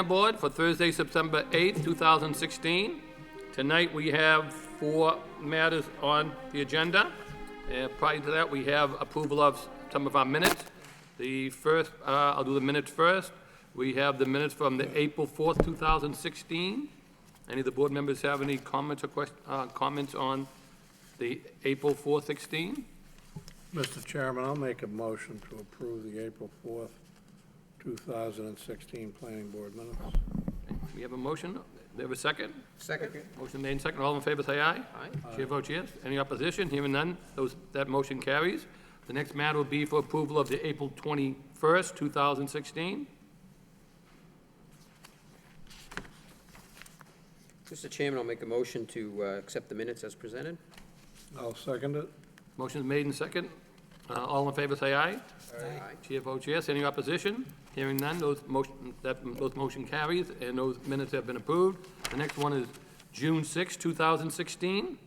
Board for Thursday, September 8th, 2016. Tonight we have 4 matters on the agenda. Prior to that, we have approval of some of our minutes. The first, I'll do the minutes first. We have the minutes from the April 4th, 2016. Any of the board members have any comments or comments on the April 4th, 16? Mr. Chairman, I'll make a motion to approve the April 4th, 2016 Planning Board minutes. We have a motion. Do we have a second? Second. Motion made and second. All in favor, say aye. Aye. Chair votes yes. Any opposition? Hearing none, that motion carries. The next matter will be for approval of the April 21st, 2016. Mr. Chairman, I'll make a motion to accept the minutes as presented. I'll second it. Motion is made and second. All in favor, say aye. Aye. Chair votes yes. Any opposition? Hearing none, those motion carries, and those minutes have been approved. The next one is June 6, 2016.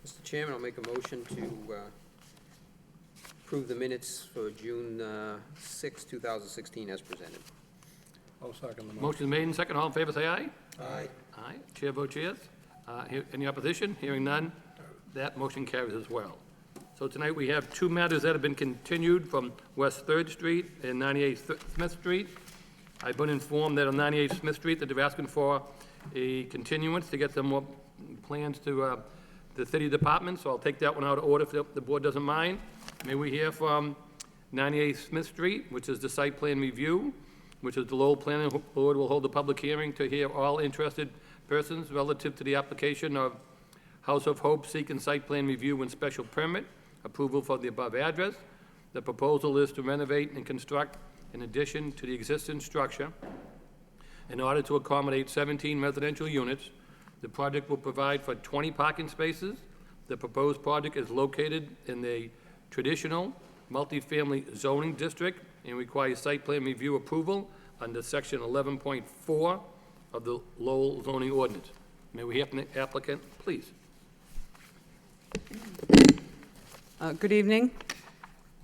Mr. Chairman, I'll make a motion to approve the minutes for June 6, 2016 as presented. I'll second the motion. Motion is made and second. All in favor, say aye. Aye. Aye. Chair votes yes. Any opposition? Hearing none, that motion carries as well. So tonight we have 2 matters that have been continued from West 3rd Street and 98 Smith Street. I've been informed that on 98 Smith Street that they're asking for a continuance to get some more plans to the city department, so I'll take that one out of order if the board doesn't mind. May we hear from 98 Smith Street, which is the site plan review, which is the Lowell Planning Board will hold a public hearing to hear all interested persons relative to the application of House of Hope seeking site plan review and special permit approval for the above address. The proposal is to renovate and construct an addition to the existing structure in order to accommodate 17 residential units. The project will provide for 20 parking spaces. The proposed project is located in the traditional multifamily zoning district and requires site plan review approval under section 11.4 of the Lowell zoning ordinance. May we hear from the applicant, please? Good evening.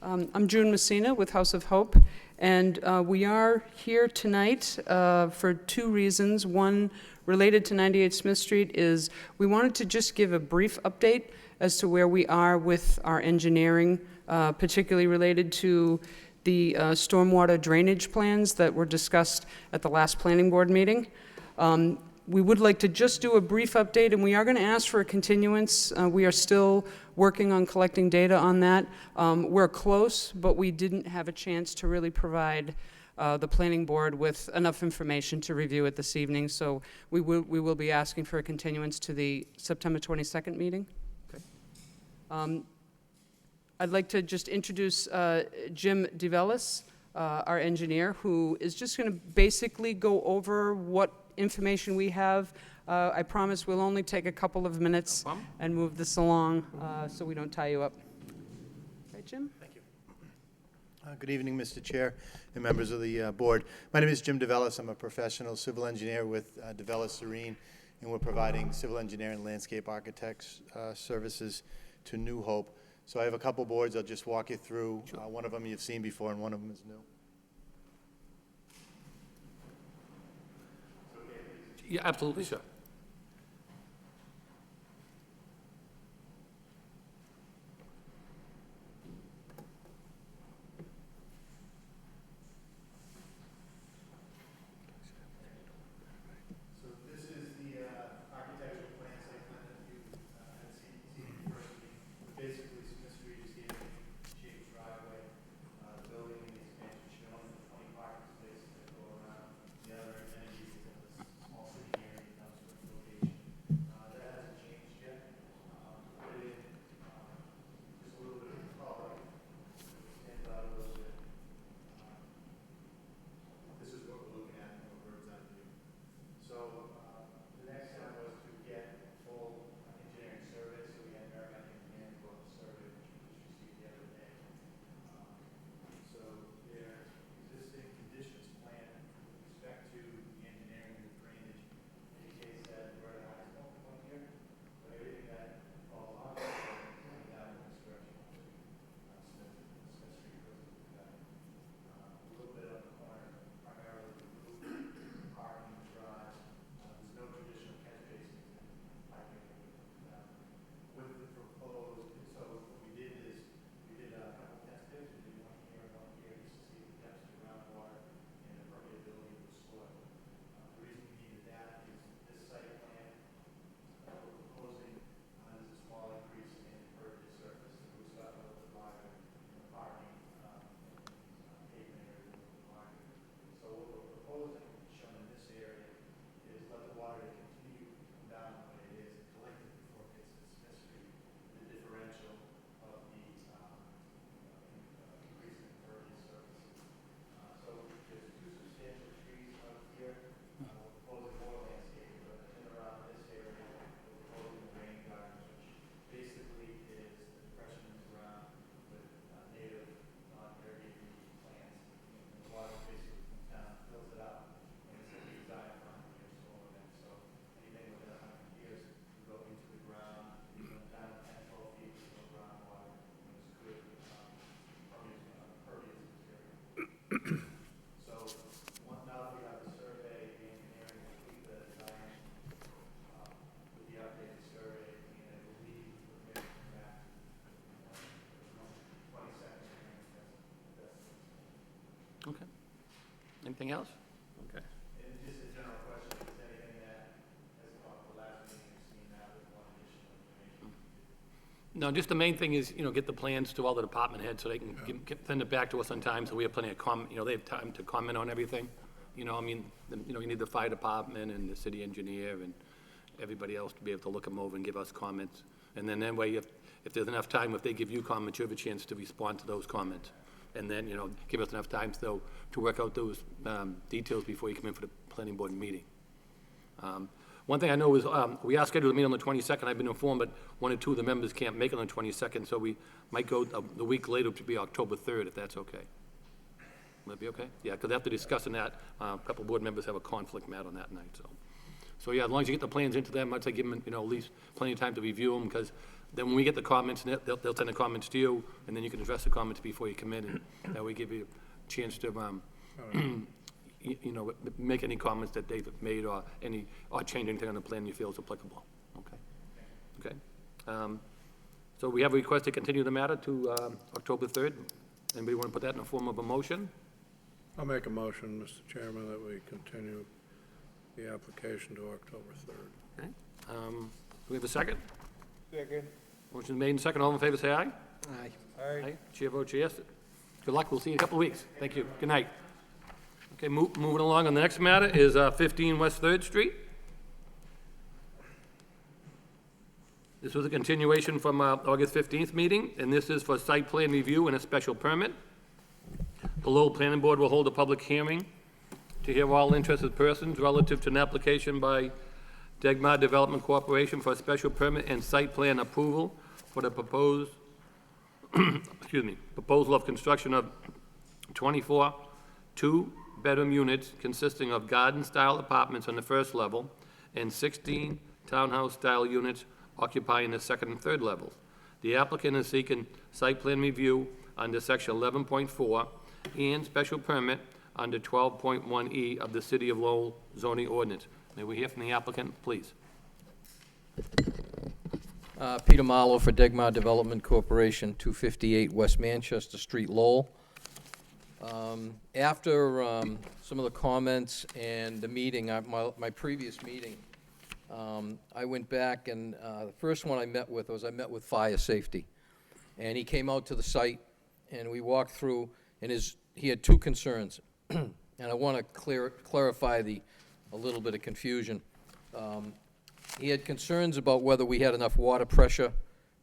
I'm June Messina with House of Hope, and we are here tonight for 2 reasons. One, related to 98 Smith Street, is we wanted to just give a brief update as to where we are with our engineering, particularly related to the stormwater drainage plans that were discussed at the last planning board meeting. We would like to just do a brief update, and we are going to ask for a continuance. We are still working on collecting data on that. We're close, but we didn't have a chance to really provide the planning board with enough information to review it this evening. So we will be asking for a continuance to the September 22nd meeting. Okay. I'd like to just introduce Jim DeVellis, our engineer, who is just going to basically go over what information we have. I promise we'll only take a couple of minutes and move this along so we don't tie you up. Right, Jim? Thank you. Good evening, Mr. Chair and members of the board. My name is Jim DeVellis. I'm a professional civil engineer with DeVellis Serene, and we're providing civil engineering and landscape architects services to New Hope. So I have a couple boards I'll just walk you through. Sure. One of them you've seen before, and one of them is new. Yeah, absolutely, sir. So this is the architectural plan, site plan that you had seen first meeting. Basically, Smith Street is here, shaped driveway, the building and the expansion shown, and the 20 parking spaces that go around. The other amenities is in this small sitting area downstairs. Okay. Anything else? Okay. And just a general question, is anything that has come up the last meeting you've seen that with one additional information? No, just the main thing is, get the plans to all the department heads so they can send it back to us on time, so we have plenty of they have time to comment on everything. You need the fire department and the city engineer and everybody else to be able to look them over and give us comments. And then that way, if there's enough time, if they give you comments, you have a chance to respond to those comments. And then, give us enough time, so, to work out those details before you come in for the planning board meeting. One thing I know is, we are scheduled to meet on the 22nd, I've been informed, but one or two of the members can't make it on the 22nd, so we might go the week later to be October 3rd, if that's okay. Will that be okay? Yeah, because after discussing that, a couple of board members have a conflict mat on that night, so. So, yeah, as long as you get the plans into them, I'd say give them, at least plenty of time to review them, because then when we get the comments, they'll send the comments to you, and then you can address the comments before you come in, and that way give you a chance to, make any comments that they've made or change anything on the plan you feel is applicable. Okay? Okay. So we have a request to continue the matter to October 3rd. Anybody want to put that in the form of a motion? I'll make a motion, Mr. Chairman, that we continue the application to October 3rd. Okay. Do we have a second? Second. Motion made and second. All in favor, say aye. Aye. Aye. Chair votes yes. Good luck. We'll see you in a couple of weeks. Thank you. Good night. Okay, moving along on the next matter is 15 West 3rd Street. This was a continuation from August 15th meeting, and this is for site plan review and a special permit. The Lowell Planning Board will hold a public hearing to hear all interested persons relative to an application by Degmar Development Corporation for a special permit and site plan approval for the proposed, proposal of construction of 24 two-bedroom units consisting of garden-style apartments on the first level and 16 townhouse-style units occupying the second and third levels. The applicant is seeking site plan review under section 11.4 and special permit under 12.1E of the City of Lowell zoning ordinance. May we hear from the applicant, please? Peter Marlowe for Degmar Development Corporation, 258 West Manchester Street, Lowell. After some of the comments and the meeting, my previous meeting, I went back and the first one I met with fire safety. And he came out to the site and we walked through, and he had two concerns. And I want to clarify a little bit of confusion. He had concerns about whether we had enough water pressure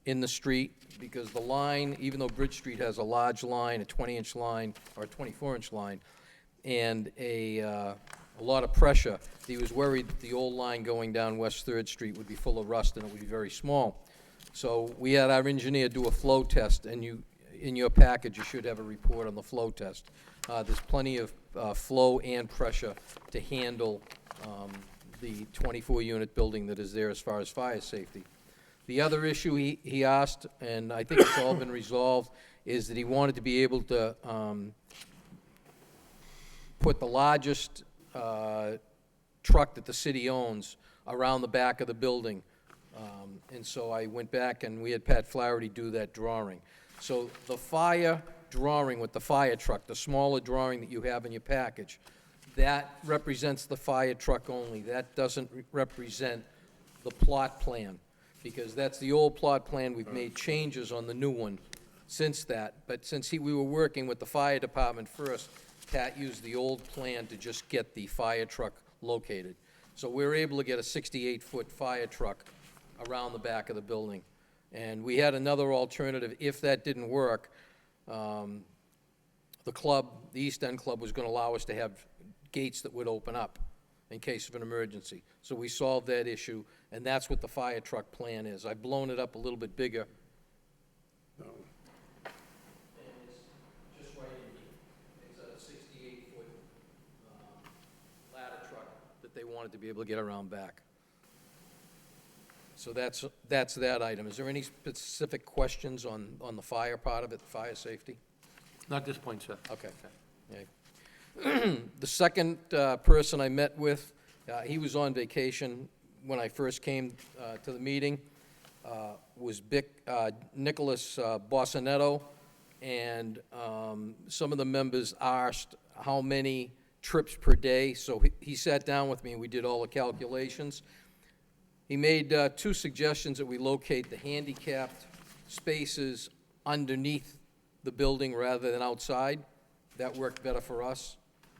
in the street, because the line, even though Bridge Street has a large line, a 20-inch line, or a 24-inch line, and a lot of pressure, he was worried that the old line going down West 3rd Street would be full of rust and it would be very small. So we had our engineer do a flow test, and in your package, you should have a report on the flow test. There's plenty of flow and pressure to handle the 24-unit building that is there as far as fire safety. The other issue he asked, and I think it's all been resolved, is that he wanted to be able to put the largest truck that the city owns around the back of the building. And so I went back and we had Pat Flaherty do that drawing. So the fire drawing with the fire truck, the smaller drawing that you have in your package, that represents the fire truck only. That doesn't represent the plot plan, because that's the old plot plan. We've made changes on the new one since that, but since we were working with the fire department first, Pat used the old plan to just get the fire truck located. So we were able to get a 68-foot fire truck around the back of the building. And we had another alternative. If that didn't work, the club, the East End Club, was going to allow us to have gates that would open up in case of an emergency. So we solved that issue, and that's what the fire truck plan is. I've blown it up a little bit bigger. No. And it's just right in here. It's a 68-foot ladder truck that they wanted to be able to get around back. So that's that item. Is there any specific questions on the fire part of it, fire safety? Not at this point, sir. Okay. Yeah. The second person I met with, he was on vacation when I first came to the meeting, was Nicholas Bossanetto, and some of the members asked how many trips per day. So he sat down with me and we did all the calculations. He made 2 suggestions that we locate the handicapped spaces underneath the building rather than outside. That worked better for us.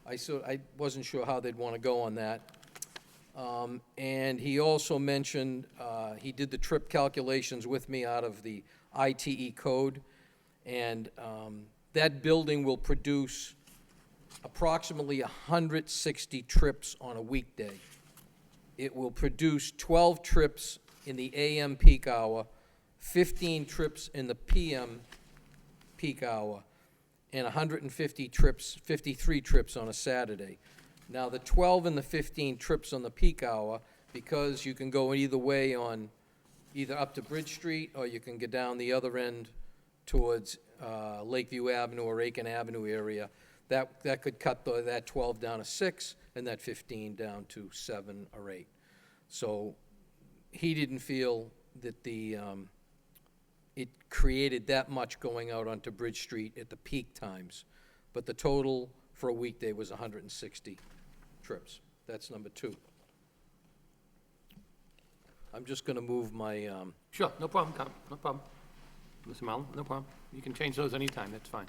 I wasn't sure how they'd want to go on that. And he also mentioned, he did the trip calculations with me out of the ITE code, and that building will produce approximately 160 trips on a weekday. It will produce 12 trips in the AM peak hour, 15 trips in the PM peak hour, and 150 trips, 53 trips on a Saturday. Now, the 12 and the 15 trips on the peak hour, because you can go either way on, either up to Bridge Street, or you can get down the other end towards Lakeview Avenue or Aiken Avenue area, that could cut that 12 down to 6, and that 15 down to 7 or 8. So he didn't feel that it created that much going out onto Bridge Street at the peak times. But the total for a weekday was 160 trips. That's number 2. I'm just going to move my, Sure, no problem, Tom, no problem. Mr. Mullin, no problem. You can change those anytime, that's fine.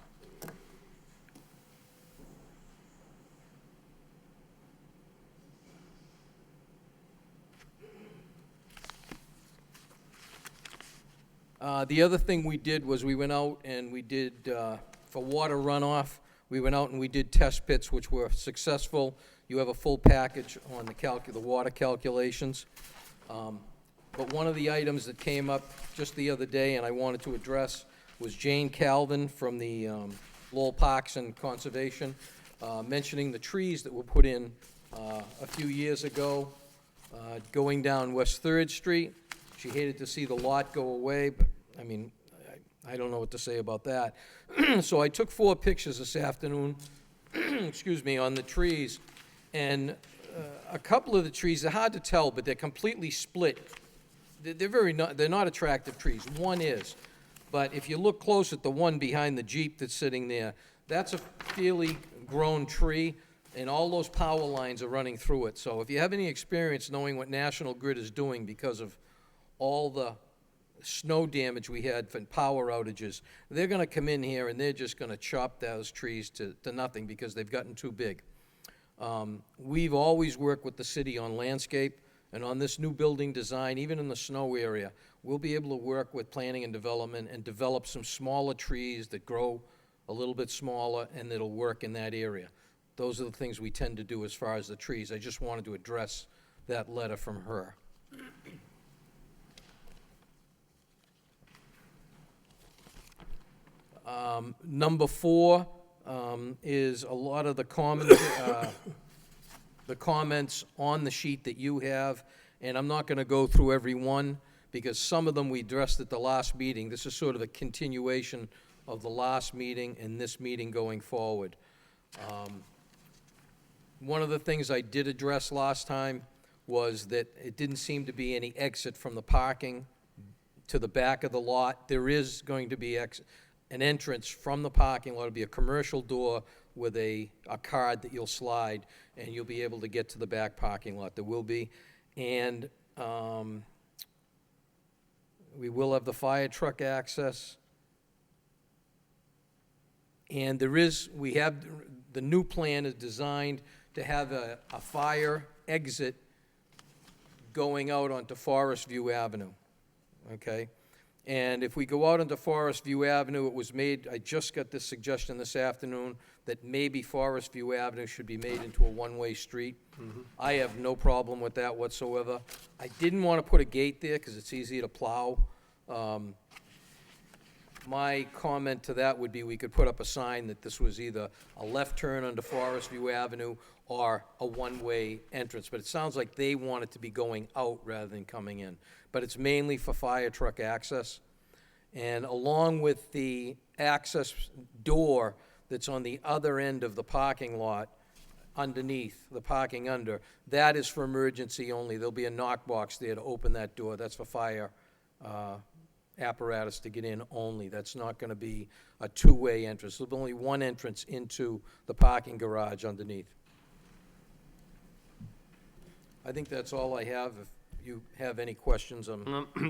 The other thing we did was we went out and we did, for water runoff, we went out and we did test pits, which were successful. You have a full package on the water calculations. But one of the items that came up just the other day and I wanted to address was Jane Calvin from the Lowell Parks and Conservation, mentioning the trees that were put in a few years ago, going down West 3rd Street. She hated to see the lot go away, but, I mean, I don't know what to say about that. So I took 4 pictures this afternoon, excuse me, on the trees, and a couple of the trees, they're hard to tell, but they're completely split. They're not attractive trees. One is, but if you look close at the one behind the Jeep that's sitting there, that's a fairly grown tree, and all those power lines are running through it. So if you have any experience knowing what National Grid is doing because of all the snow damage we had from power outages, they're going to come in here and they're just going to chop those trees to nothing because they've gotten too big. We've always worked with the city on landscape, and on this new building design, even in the snow area, we'll be able to work with planning and development and develop some smaller trees that grow a little bit smaller and that'll work in that area. Those are the things we tend to do as far as the trees. I just wanted to address that letter from her. Number 4 is a lot of the comments on the sheet that you have, and I'm not going to go through every one because some of them we addressed at the last meeting. This is sort of a continuation of the last meeting and this meeting going forward. One of the things I did address last time was that it didn't seem to be any exit from the parking to the back of the lot. There is going to be an entrance from the parking lot. It'll be a commercial door with a card that you'll slide, and you'll be able to get to the back parking lot. There will be. And we will have the fire truck access. And we have, the new plan is designed to have a fire exit going out onto Forest View Avenue, okay? And if we go out onto Forest View Avenue, it was made, I just got this suggestion this afternoon, that maybe Forest View Avenue should be made into a one-way street. I have no problem with that whatsoever. I didn't want to put a gate there because it's easy to plow. My comment to that would be we could put up a sign that this was either a left turn onto Forest View Avenue or a one-way entrance, but it sounds like they want it to be going out rather than coming in. But it's mainly for fire truck access. And along with the access door that's on the other end of the parking lot, underneath, the parking under, that is for emergency only. There'll be a knock box there to open that door. That's for fire apparatus to get in only. That's not going to be a two-way entrance. There'll be only one entrance into the parking garage underneath. I think that's all I have. If you have any questions,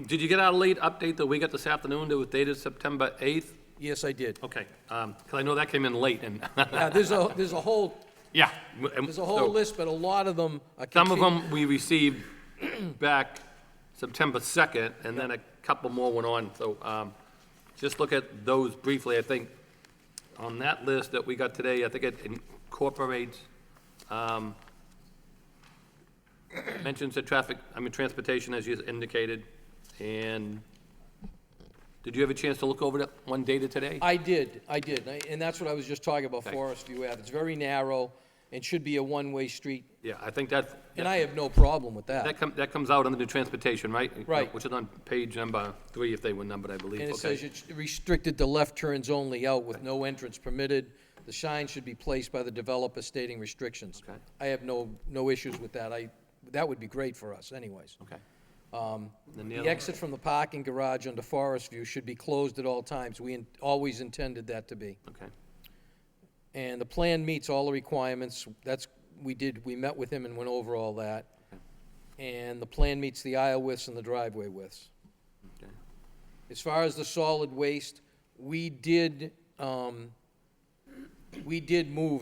Did you get our late update that we got this afternoon that was dated September 8th? yes, I did. Okay, because I know that came in late, and, Yeah, there's a whole yeah. There's a whole list, but a lot of them are Some of continu- them we received back September 2nd, and then a couple more went on. So just look at those briefly. I think on that list that we got today, I think it incorporates, mentions the traffic, transportation, as you indicated. And did you have a chance to look over that one data today? I did, and that's what I was just talking about, Okay. Forest View Ave. It's very narrow and should be a one-way street, Yeah, I think that, and I have no problem with that. that comes out under the transportation, right? Right. Which is on page number 3, if they were numbered, I believe. And it Okay. says it's restricted to left turns only out with no entrance permitted. The sign should be placed by the developer stating restrictions. Okay. I have no issues with that. That would be great for us anyways. Okay. Then the The other- exit from the parking garage under Forest View should be closed at all times. We always intended that to be. Okay. And the plan meets all the requirements. We met with him and went over all that. And the plan meets the aisle widths and the driveway widths. Okay. As far as the solid waste, we did move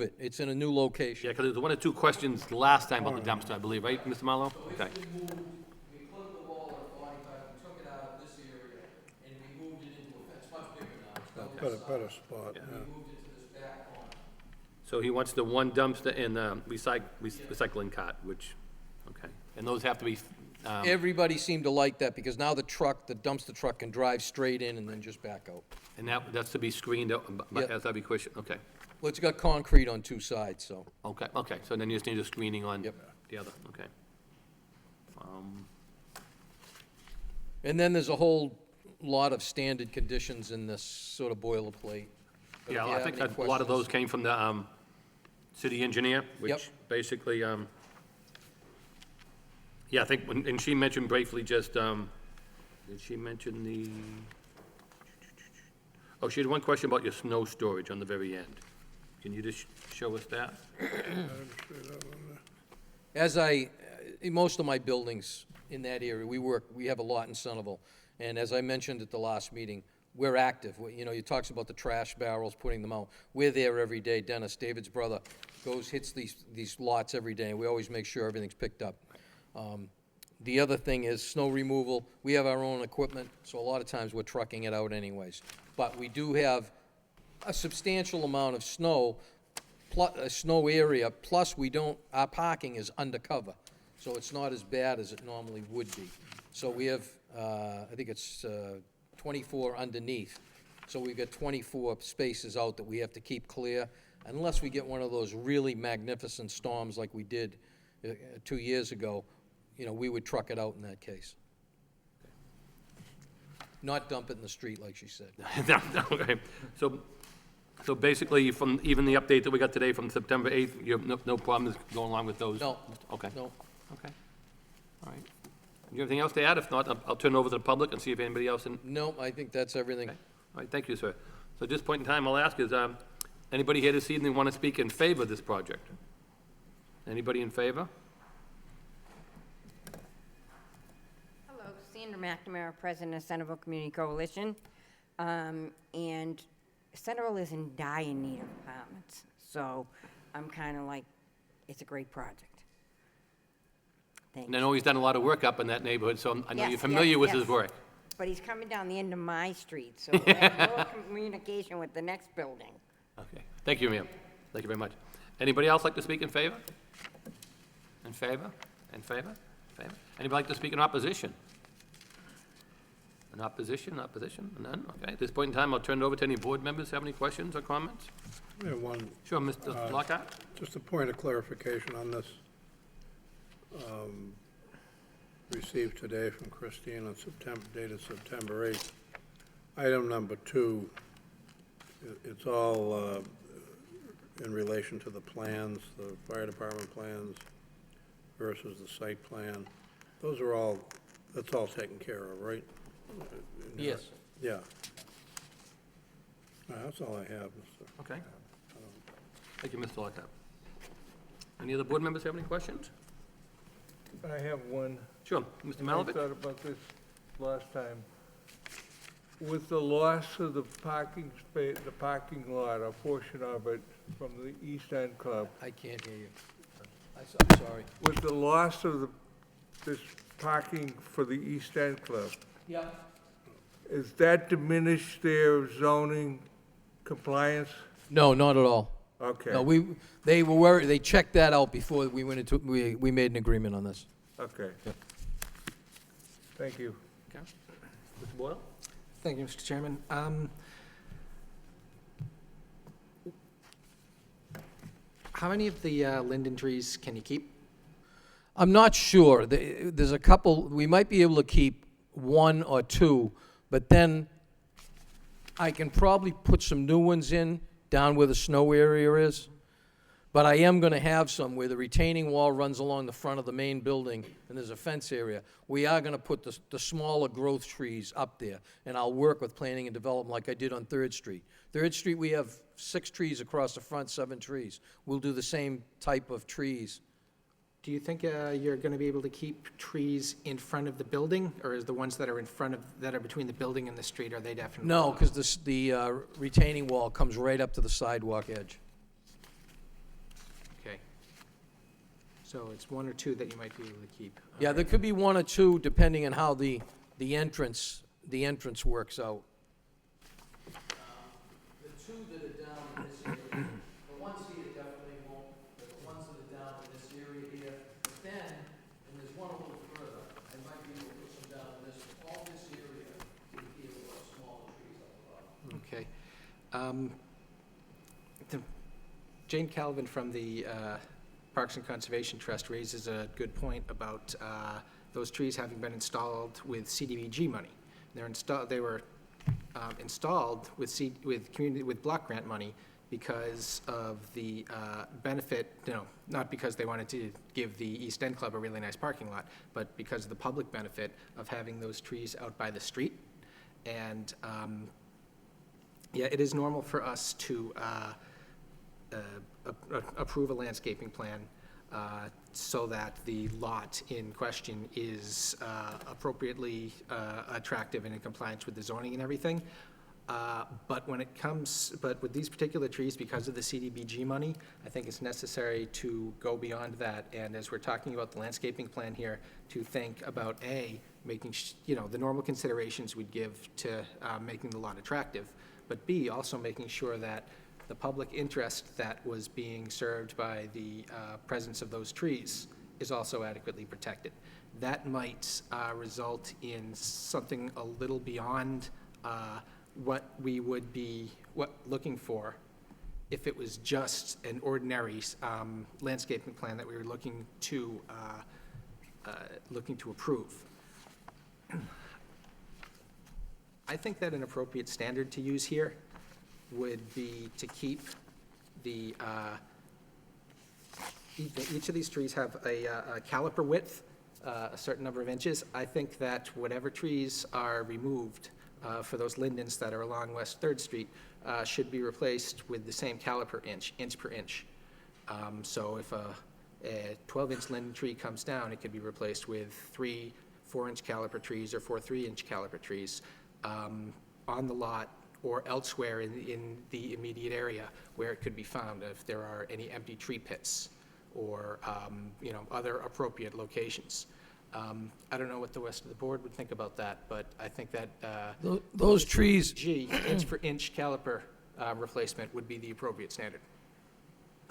it. It's in a new location. Yeah, because there was one or two questions last time about the dumpster, I believe, right, Mr. Marlowe? Okay. We clipped the wall at 45, we took it out of this area, and we moved it into it's much bigger now. Better spot, yeah. We moved it to this back corner. So he wants the one dumpster and the recycling cart, which, okay. And those have to be, Everybody seemed to like that, because now the dumpster truck can drive straight in and then just back out. and that's to be screened out, Yeah. as that'd be question, okay. Well, it's got concrete on two sides, so. Okay, so then you just need a screening on Yep. the other, okay. And then there's a whole lot of standard conditions in this sort of boilerplate. But if Yeah, you I have think any that a lot of those questions- came from the city engineer, which Yep. basically, yeah, I think, and she mentioned briefly just, did she mention the, oh, she had one question about your snow storage on the very end. Can you just show us that? In most of my buildings in that area, we have a lot in Centerville. And as I mentioned at the last meeting, we're active. You talks about the trash barrels, putting them out. We're there every day. Dennis, David's brother, hits these lots every day, and we always make sure everything's picked up. The other thing is snow removal. We have our own equipment, so a lot of times we're trucking it out anyways. But we do have a substantial amount of snow, a snow area, plus our parking is undercover, so it's not as bad as it normally would be. So we have, I think it's 24 underneath, so we've got 24 spaces out that we have to keep clear, unless we get one of those really magnificent storms like we did 2 years ago, we would truck it out in that case. Not dump it in the street, like she said. No, okay. So basically, from even the update that we got today from September 8th, you have no problems going along with those? No. Okay. No. Okay. All right. Do you have anything else to add? If not, I'll turn it over to the public and see if anybody else. No, I think that's everything. Okay. All right, thank you, sir. So at this point in time, I'll ask is, anybody here this evening want to speak in favor of this project? Anybody in favor? Hello, Sandra McNamara, President of Centerville Community Coalition. And Centerville is in dire need of apartments, so I'm kind of like, it's a great project. Thank And I you. know he's done a lot of work up in that neighborhood, so I know Yes, you're familiar yes, with his yes. work. But he's coming down the end of my street, so there's no communication with the next building. Okay, thank you, ma'am. Thank you very much. Anybody else like to speak in favor? In favor? In favor? Favor? Anybody like to speak in opposition? In opposition, opposition? None? Okay, at this point in time, I'll turn it over to any board members. Have any questions or comments? We have one, Sure, Mr. Lockhart? just a point of clarification on this. Received today from Christine on dated September 8th. Item number 2, it's all in relation to the plans, the fire department plans versus the site plan. That's all taken care of, right? Yes. Yeah. That's all I have, Mr. Okay. Thank you, Mr. Lockhart. Any other board members have any questions? I have one. Sure, Mr. I Malovich? thought about this last time. With the loss of the parking space, the parking lot, a portion of it from the East End Club, I can't hear you. I'm sorry. with the loss of this parking for the East End Club, Yeah. is that diminished their zoning compliance? No, not at all. Okay. No, they were worried, they checked that out before we went into, we made an agreement on this. Okay. Yep. Thank you. Okay. Mr. Boyle? Thank you, Mr. Chairman. How many of the linden trees can you keep? I'm not sure. There's a couple, we might be able to keep one or two, but then I can probably put some new ones in down where the snow area is. But I am going to have some where the retaining wall runs along the front of the main building and there's a fence area. We are going to put the smaller growth trees up there, and I'll work with planning and development like I did on 3rd Street. 3rd Street, we have 6 trees across the front, 7 trees. We'll do the same type of trees. Do you think you're going to be able to keep trees in front of the building, or is the ones that are in front of, that are between the building and the street, are they definitely? No, because the retaining wall comes right up to the sidewalk edge. Okay. So it's 1 or 2 that you might be able to keep. Yeah, there could be 1 or 2 depending on how the entrance works out. The 2 that are down in this area, the ones here definitely won't, but the ones that are down in this area here, but then, and there's one a little further, I might be able to put some down in this, but all this area would be able to have smaller trees up above. Okay. Jane Calvin from the Parks and Conservation Trust raises a good point about those trees having been installed with CDBG money. They were installed with block grant money because of the benefit, not because they wanted to give the East End Club a really nice parking lot, but because of the public benefit of having those trees out by the street. And yeah, it is normal for us to approve a landscaping plan so that the lot in question is appropriately attractive and in compliance with the zoning and everything. But with these particular trees, because of the CDBG money, I think it's necessary to go beyond that. And as we're talking about the landscaping plan here, to think about making, the normal considerations we'd give to making the lot attractive, but B, also making sure that the public interest that was being served by the presence of those trees is also adequately protected. That might result in something a little beyond what we would be looking for if it was just an ordinary landscaping plan that we were looking to approve. I think that an appropriate standard to use here would be to keep each of these trees have a caliper width, a certain number of inches. I think that whatever trees are removed for those lindens that are along West 3rd Street should be replaced with the same caliper inch per inch. So if a 12-inch linden tree comes down, it could be replaced with 3 4-inch caliper trees or 4 3-inch caliper trees on the lot or elsewhere in the immediate area where it could be found, if there are any empty tree pits or other appropriate locations. I don't know what the rest of the board would think about that, but I think that Those trees, inch for inch caliper replacement would be the appropriate standard.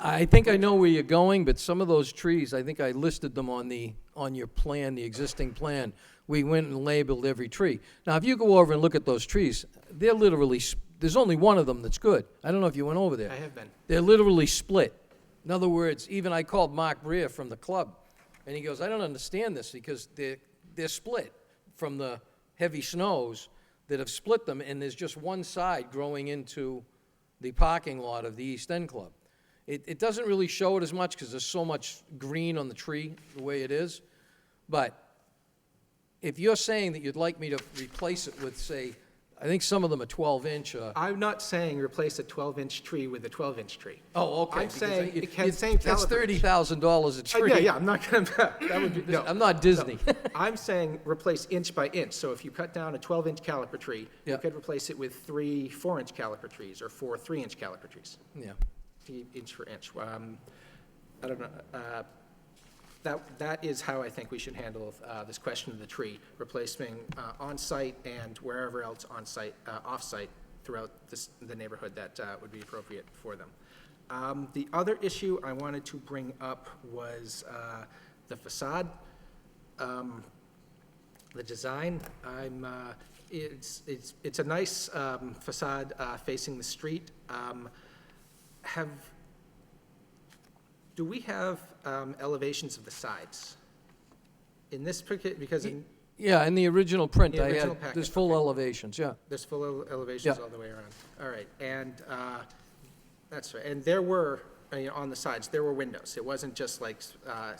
I think I know where you're going, but some of those trees, I think I listed them on your plan, the existing plan. We went and labeled every tree. Now, if you go over and look at those trees, they're literally, there's only one of them that's good. I don't know if you went over there. I have been. They're literally split. In other words, even I called Mark Breer from the club, and he goes, I don't understand this, because they're split from the heavy snows that have split them, and there's just one side growing into the parking lot of the East End Club. It doesn't really show it as much because there's so much green on the tree, the way it is. But if you're saying that you'd like me to replace it with, say, I think some of them are 12-inch. I'm not saying replace a 12-inch tree with a 12-inch tree. Oh, okay. I'm because saying you- it can you- same That's calibrage. $30,000 a tree. Yeah, I'm not gonna, that would be, no. I'm not Disney. I'm saying replace inch by inch, so if you cut down a 12-inch caliper tree, you Yeah. could replace it with 3 4-inch caliper trees, or 4 3-inch caliper trees, Yeah. inch for inch. I don't know, that is how I think we should handle this question of the tree, replacing on-site and wherever else on-site, off-site throughout the neighborhood that would be appropriate for them. The other issue I wanted to bring up was the facade. The design, it's a nice facade facing the street. Do we have elevations of the sides? In this particular, because Yeah, in the original print, The I original had, packet, there's full okay. elevations, yeah. there's full elevations Yeah. all the way around. All right, and that's right, and there were, on the sides, there were windows. It wasn't just like, the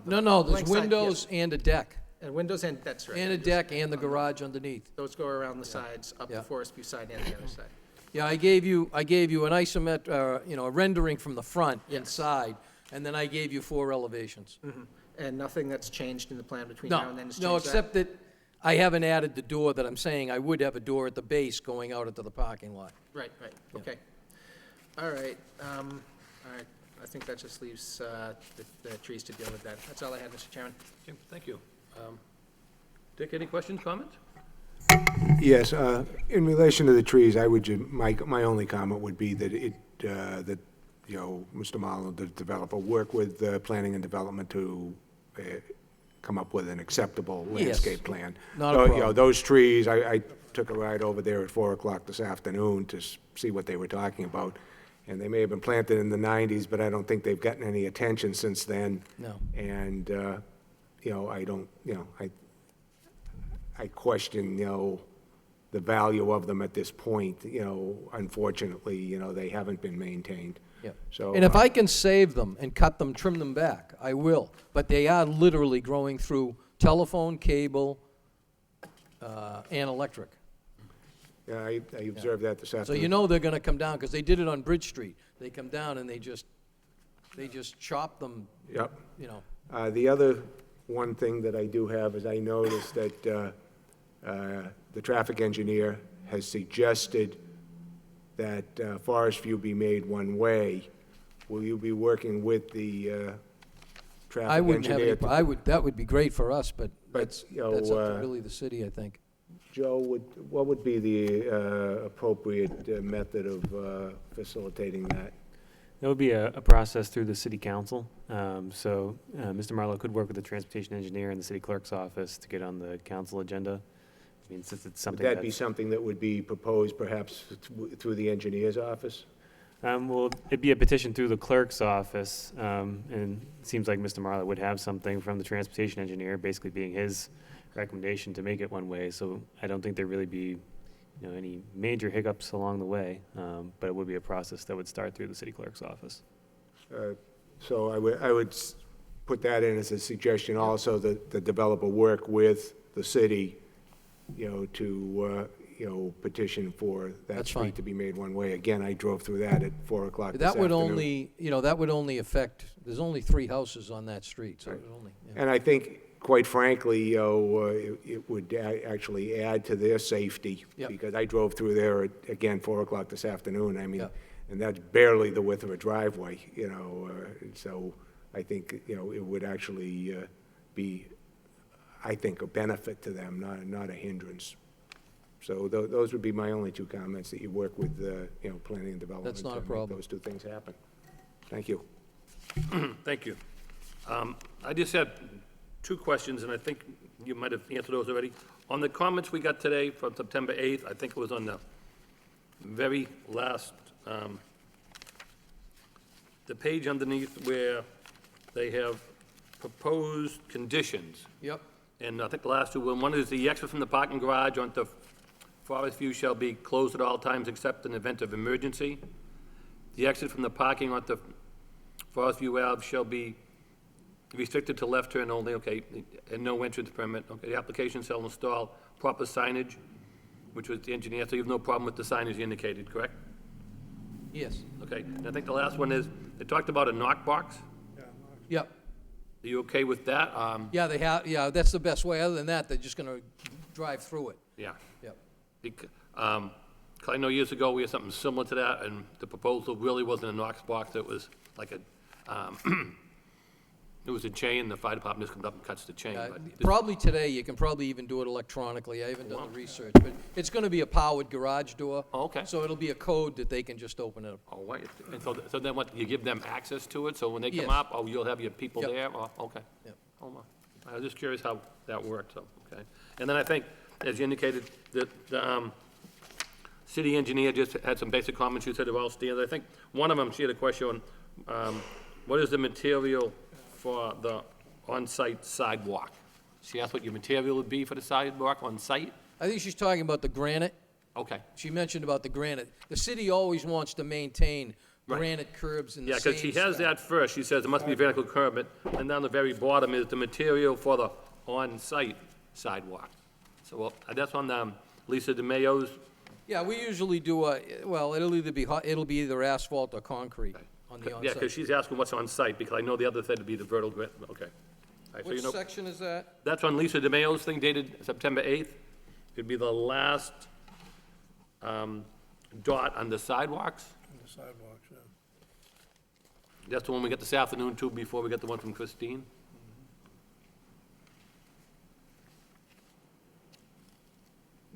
No, there's blank side, windows and a deck, yes. And windows, and that's right. and a deck and the garage underneath. Those go around the sides, up the Yeah. Forest View side and the other side. Yeah, I gave you an a rendering from the front inside, and then I gave you 4 elevations. And nothing that's changed in the plan between now and then has changed that? No, except that I haven't added the door that I'm saying I would have a door at the base going out into the parking lot. Right, okay. All right, I think that just leaves the trees to deal with that. That's all I had, Mr. Chairman. Okay, thank you. Dick, any questions, comments? Yes, in relation to the trees, I would, my only comment would be that that, Mr. Marlowe, the developer, work with planning and development to come up with an acceptable Yes. landscape plan. Not a So, problem. those trees, I took a ride over there at 4 o'clock this afternoon to see what they were talking about. And they may have been planted in the 90s, but I don't think they've gotten any attention since then. No. And, I don't, I question, the value of them at this point. Unfortunately, they haven't been maintained. Yeah. So. And if I can save them and cut them, trim them back, I will. But they are literally growing through telephone, cable, and electric. Yeah, I observed that this So afternoon. you know they're gonna come down, because they did it on Bridge Street. They come down and they just chop them, Yep. you know. The other one thing that I do have is I noticed that the traffic engineer has suggested that Forest View be made one-way. Will you be working with the I traffic wouldn't have engineer? any, that would be great for us, but that's you know, up to really the city, I think. Joe, what would be the appropriate method of facilitating that? That would be a process through the city council. So Mr. Marlowe could work with the transportation engineer and the city clerk's office to get on the council agenda. I mean, since it's Would something that be that's, something that would be proposed perhaps through the engineer's office? well, it'd be a petition through the clerk's office. And it seems like Mr. Marlowe would have something from the transportation engineer, basically being his recommendation to make it one way. So I don't think there'd really be, any major hiccups along the way. But it would be a process that would start through the city clerk's office. So I would put that in as a suggestion also, that the developer work with the city, to, petition for that That's fine. street to be made one way. Again, I drove through that at 4 o'clock this That would afternoon. only, that would only affect, there's only 3 houses on that street, so it would only, yeah. And I think, quite frankly, it would actually add to their safety. Yep. Because I drove through there at, again, 4 o'clock this afternoon. I mean, Yep. and that's barely the width of a driveway, so I think, it would actually be, I think, a benefit to them, not a hindrance. So those would be my only 2 comments, that you work with, planning and development. That's not a to make problem. those 2 things happen. Thank you. Thank you. I just had 2 questions, and I think you might have answered those already. On the comments we got today from September 8th, I think it was on the very last, the page underneath where they have proposed conditions. Yep. And I think the last 2, one is the exit from the parking garage onto Forest View shall be closed at all times except in event of emergency. The exit from the parking onto Forest View Ave shall be restricted to left turn only, okay, and no entrance permit. Okay, the application shall install proper signage which was the engineer, so you have no problem with the signage you indicated, correct? Yes. Okay, and I think the last one is, they talked about a knock box. Yep. Are you okay with that? Yeah, they have, yeah, that's the best way. Other than that, they're just gonna drive through it. Yeah. Yep. 'Cause I know years ago, we had something similar to that, and the proposal really wasn't a Knox box, it was like a, it was a chain, the fire department just comes up and cuts the chain. but this- Probably today, you can probably even do it electronically. I haven't done the research, but it's gonna be a powered garage door. Oh, okay. So it'll be a code that they can just open it up. Oh, wait, and so then what, you give them access to it, so when they come Yes. up, oh, you'll have your people Yep. there? Oh, okay. Yep. Oh, my. I was just curious how that worked, so, okay. And then I think, as you indicated, that the city engineer just had some basic comments, you said they're all standard. I think one of them, she had a question on, what is the material for the on-site sidewalk? She asked what your material would be for the sidewalk on-site? I think she's talking about the granite. Okay. She mentioned about the granite. The city always wants to maintain Right. granite curbs in the Yeah, same because she has style. that first, she says it must be vertical curb, and down the very bottom is the material for the on-site sidewalk. So, well, that's on Lisa DeMayo's, Yeah, we usually do well, it'll be either asphalt or concrete on the yeah, onsite. because she's asking what's on-site, because I know the other thing would be the vertical, okay. All right, so Which you know, section is that? that's on Lisa DeMayo's thing dated September 8th. It'd be the last dot on the sidewalks. The sidewalks, yeah. That's the one we get this afternoon, too, before we get the one from Christine.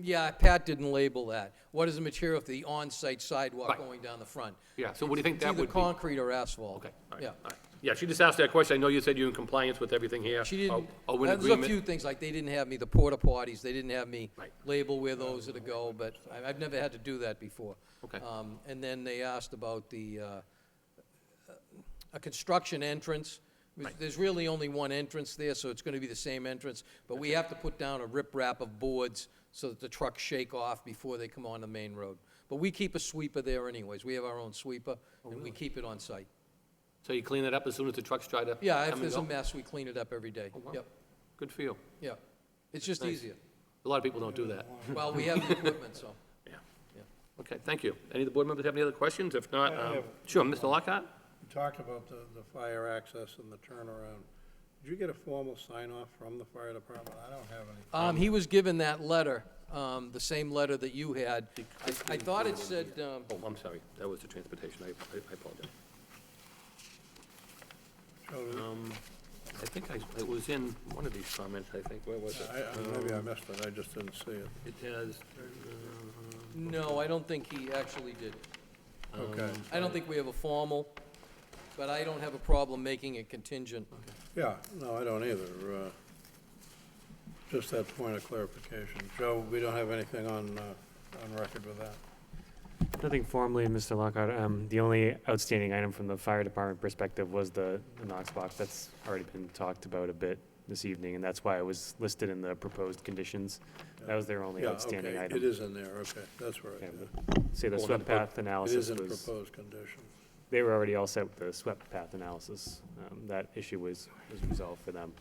Yeah, Pat didn't label that. What is the material for the on-site sidewalk Right. going down the front? Yeah, so what do you think It's that either would be? concrete or asphalt. Okay, all right, Yeah. all right. Yeah, she just asked that question. I know you said you're in compliance with everything here. She didn't, Oh, in there's a agreement? few things, like they didn't have me, the porta potties, they didn't have me Right. label where those are to go, but I've never had to do that before. Okay. And then they asked about a construction entrance. There's really only one entrance there, so it's gonna be the same entrance, but we have to put down a riprap of boards so that the trucks shake off before they come on the main road. But we keep a sweeper there anyways. We have our own sweeper, and we keep it on site. So you clean it up as soon as the trucks try to Yeah, if come and there's a go? mess, we clean it up every day. Oh, wow. Yep, Good for you. yeah. It's just Nice. easier. A lot of people don't do that. Well, we have the equipment, so. Yeah. Yeah. Okay, thank you. Any of the board members have any other questions? If not, I have- sure, Mr. Lockhart? You talked about the fire access and the turnaround. Did you get a formal sign-off from the fire department? I don't have any. He was given that letter, the same letter that you had. I thought it said, Oh, I'm sorry, that was the transportation, I apologize. Joe, I think it was in one of these comments, I think, where was it? maybe I missed it, I just didn't see it. It has, no, I don't think he actually did. Okay, I don't think we have a formal, but I don't have a problem making it contingent. yeah, no, I don't either. Just that point of clarification. Joe, we don't have anything on record with that. Nothing formally, Mr. Lockhart. The only outstanding item from the fire department perspective was the Knox box. That's already been talked about a bit this evening, and that's why it was listed in the proposed conditions. That was their only Yeah, outstanding okay, item. it is in there, okay, that's right. Yeah, yeah. Say the Oh, swept then- path It analysis is in was, proposed condition. they were already all set with the swept path analysis. That issue was resolved for them.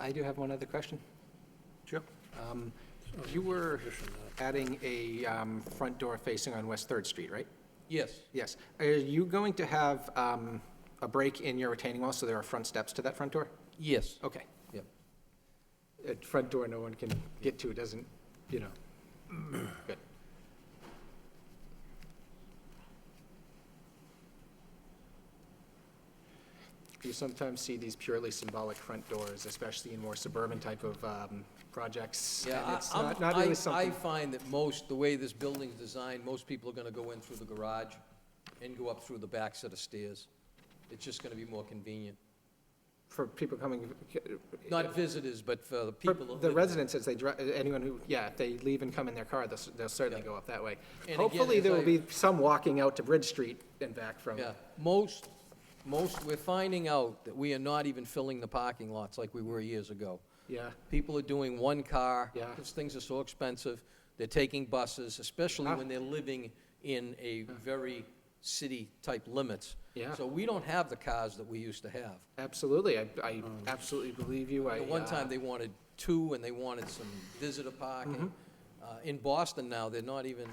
I do have one other question. Sure. You were adding a front door facing on West Third Street, right? Yes, Yes. Are you going to have a break in your retaining wall so there are front steps to that front door? yes, Okay. yep. A front door no one can get to, doesn't, you know. Good. You sometimes see these purely symbolic front doors, especially in more suburban type of projects. Yeah, and it's not really I something. find that the way this building's designed, most people are gonna go in through the garage and go up through the back set of stairs. It's just gonna be more convenient. For people coming, Not visitors, but for the for people that the live. residents, as they drive, anyone who, yeah, if they leave and come in their car, they'll certainly Yeah. go up that way. And again, Hopefully, as there will I- be some walking out to Bridge Street and back from. Yeah, most, we're finding out that we are not even filling the parking lots like we were years ago. Yeah, People are doing one car. Yeah. Because things are so expensive. They're taking buses, especially Ah. when they're living in a very city-type limits. Yeah, So we don't have the cars that we used to have. absolutely. I absolutely believe you. At one time, they wanted 2, and they wanted some visitor parking. In Boston now, they're not even,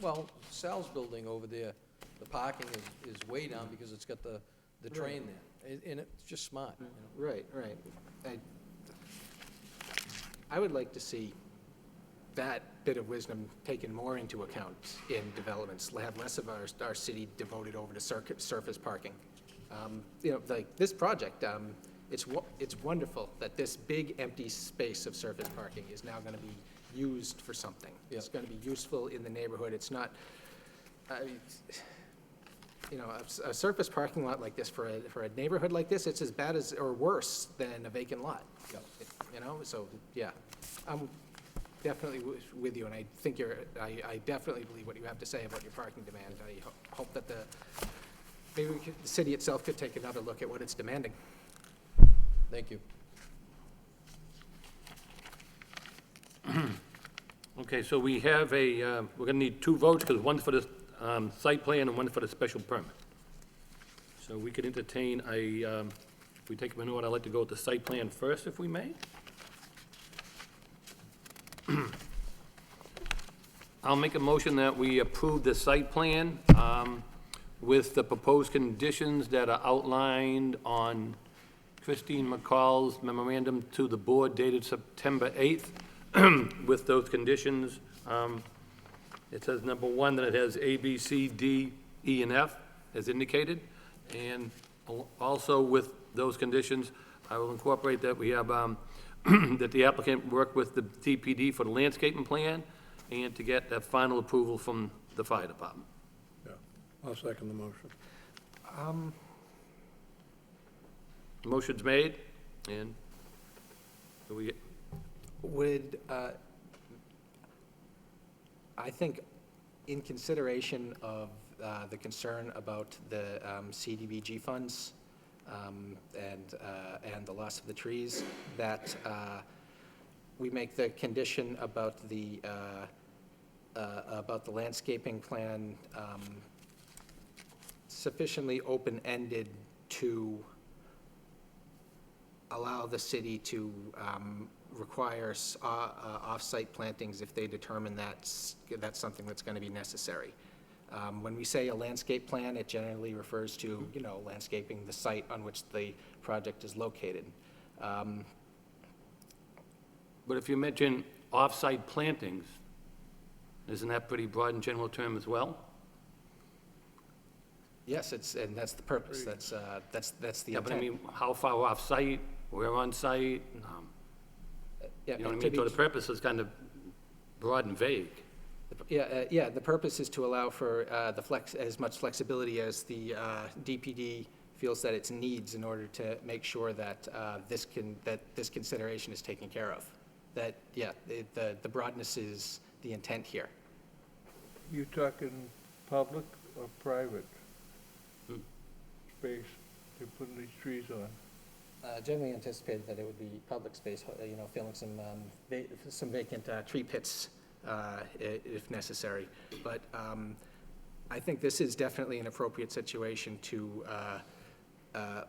well, Sal's building over there, the parking is way down because it's got the train there. And it's just smart, you know? Right, right. I would like to see that bit of wisdom taken more into account in developments, have less of our city devoted over to surface parking. You know, like this project, it's wonderful that this big empty space of surface parking is now gonna be used for something. It's gonna be useful in the neighborhood. It's not, you know, a surface parking lot like this for a neighborhood like this, it's as bad as, or worse than a vacant lot. You know, so, yeah, I'm definitely with you, and I think I definitely believe what you have to say about your parking demand. I hope that maybe the city itself could take another look at what it's demanding. Thank you. Okay, so we have we're gonna need 2 votes, because one's for the site plan and one for the special permit. So we could entertain if we take a minute, I'd like to go with the site plan first, if we may. I'll make a motion that we approve the site plan with the proposed conditions that are outlined on Christine McCall's memorandum to the board dated September 8th. With those conditions, it says, number 1, that it has A, B, C, D, E, and F, as indicated. And also with those conditions, I will incorporate that we have, that the applicant work with the DPD for the landscaping plan and to get that final approval from the fire department. Yeah, I'll second the motion. Motion's made, and do we, Would, I think, in consideration of the concern about the CDBG funds and the loss of the trees, that we make the condition about the landscaping plan sufficiently open-ended to allow the city to require off-site plantings if they determine that's something that's going to be necessary. When we say a landscape plan, it generally refers to, you know, landscaping the site on which the project is located. but if you mention off-site plantings, isn't that pretty broad and general term as well? Yes, and that's the purpose. That's the Yeah, but I intent. mean, how far off-site, where on-site, Yeah, you know what I to mean? So be- the purpose is kind of broad and vague. Yeah, the purpose is to allow for as much flexibility as the DPD feels that it needs in order to make sure that this consideration is taken care of. That, yeah, the broadness is the intent here. You talking public or private space you're putting these trees on? Generally anticipated that it would be public space, you know, filling some vacant tree pits if necessary. But I think this is definitely an appropriate situation to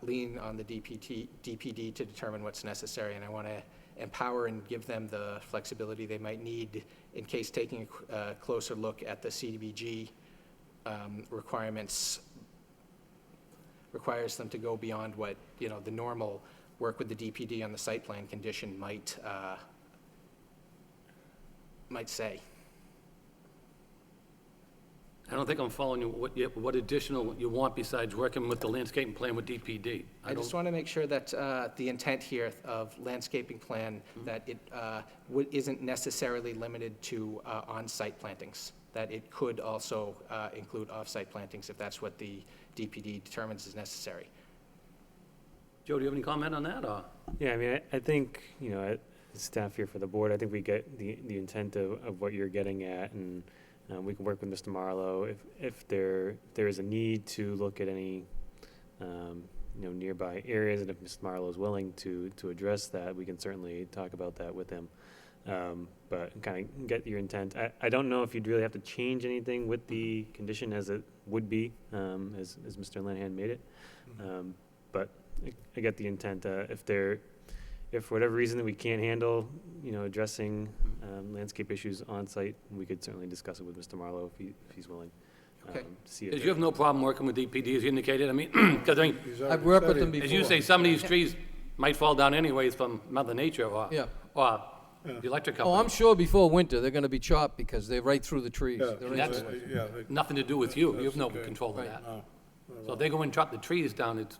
lean on the DPD to determine what's necessary, and I want to empower and give them the flexibility they might need in case taking a closer look at the CDBG requirements requires them to go beyond what, you know, the normal work with the DPD on the site plan condition might say. I don't think I'm following you, what additional you want besides working with the landscaping plan with DPD. I just want to make sure that the intent here of landscaping plan, that it isn't necessarily limited to on-site plantings, that it could also include off-site plantings if that's what the DPD determines is necessary. Joe, do you have any comment on that, or? Yeah, I mean, I think, you know, as staff here for the board, I think we get the intent of what you're getting at, and we can work with Mr. Marlowe if there is a need to look at any, you know, nearby areas, and if Mr. Marlowe is willing to address that, we can certainly talk about that with him. But kind of get your intent. I don't know if you'd really have to change anything with the condition as it would be, as Mr. Lanahan made it. But I get the intent. If for whatever reason that we can't handle, addressing landscape issues on site, we could certainly discuss it with Mr. Marlowe if he's willing. Okay. See Because if you have no problem working with DPD, as you indicated, I mean, because He's I've already worked said with them he- before. as you say, some of these trees might fall down anyways from Mother Nature or Yeah. the electric Oh, company. I'm sure before winter, they're gonna be chopped because they're right through the trees. Yeah, They're right That's- through it. yeah, Nothing to do with you. You have no That's okay. control of Right. that. no. So if they go and chop the trees down, it's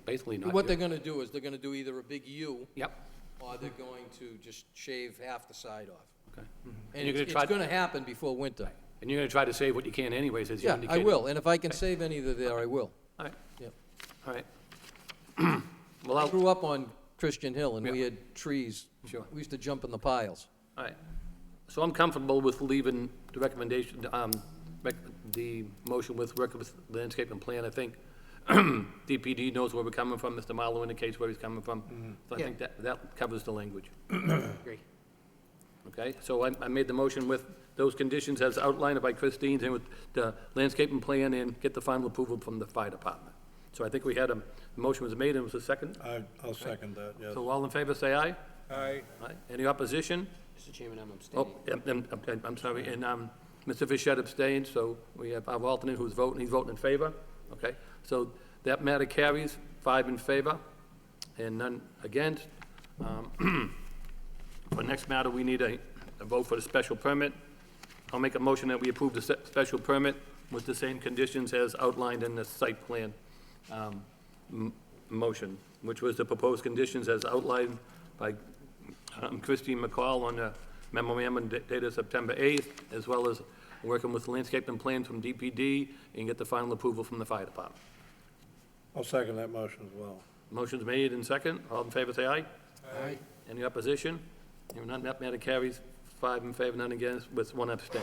basically not What you. they're gonna do is they're gonna do either a big U, Yep. or they're going to just shave half the side off. Okay. And you're gonna it's try- gonna happen before winter. And you're gonna try to save what you can anyways, as you Yeah, indicated. I will, and if I can save any that are there, I will. All right. Yep. All right. Well, I I'll, grew up on Christian Hill, and we Yeah. had trees. Sure. We used to jump in the piles. all right. So I'm comfortable with leaving the recommendation, the motion with work with landscape and plan. I think DPD knows where we're coming from. Mr. Marlowe indicates where he's coming from. So I Yeah. think that covers the language. Agree. Okay, so I made the motion with those conditions as outlined by Christine and with the landscaping plan and get the final approval from the fire department. So I think we had the motion was made and it was a second. I'll second that, yes. So all in favor, say aye. Aye. Aye. Any opposition? Mr. Chairman, I'm Oh, abstaining. I'm sorry, and Mr. Fischett abstained, so we have our alternate who's voting, he's voting in favor. Okay, so that matter carries, 5 in favor and none against. For next matter, we need a vote for the special permit. I'll make a motion that we approve the special permit with the same conditions as outlined in the site plan motion, which was the proposed conditions as outlined by Christine McCall on the memorandum dated September 8th, as well as working with landscape and plans from DPD and get the final approval from the fire department. I'll second that motion as well. Motion's made and second. All in favor, say aye. Aye. Any Opposition? Hearing none, that matter carries 5 in favor, none against, with 1 abstain.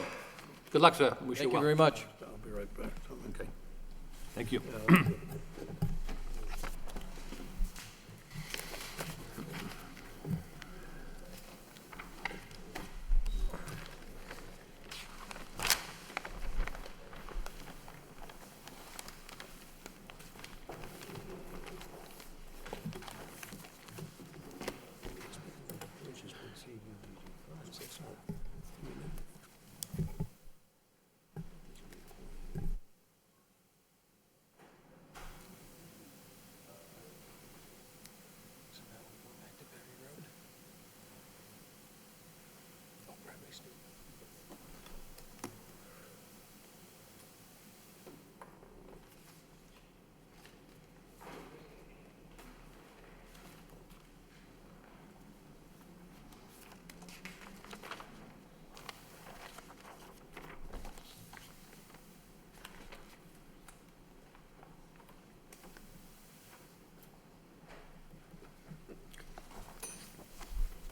Good luck, sir. Wish you Thank you well. very much. I'll be right back. Okay. Thank you.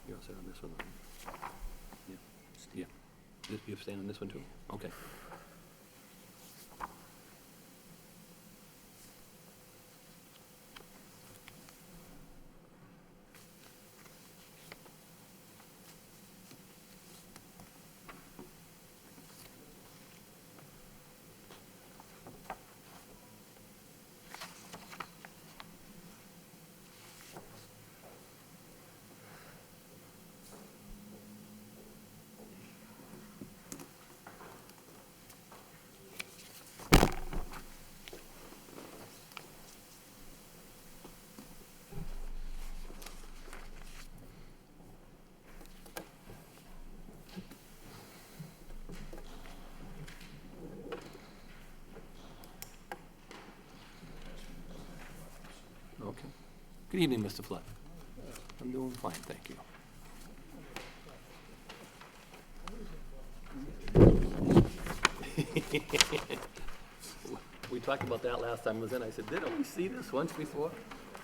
You all set on this one? Yeah. Yeah. You abstain on this one, too? Okay. Okay. Good evening, Mr. Flood. I'm doing fine, thank you. We talked about that last time I was in. I said, didn't we see this once before?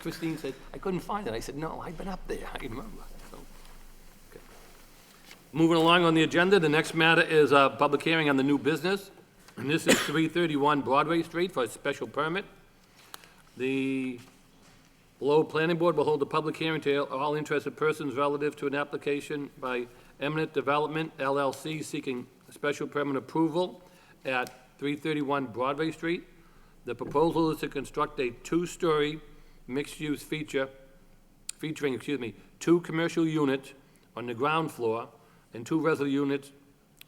Christine said, I couldn't find it. I said, no, I've been up there, I remember. So, okay. Moving along on the agenda, the next matter is a public hearing on the new business. And this is 331 Broadway Street for a special permit. The Lowell Planning Board will hold a public hearing to all interested persons relative to an application by Eminent Development LLC seeking special permit approval at 331 Broadway Street. The proposal is to construct a two-story mixed-use featuring, two commercial units on the ground floor and two residential units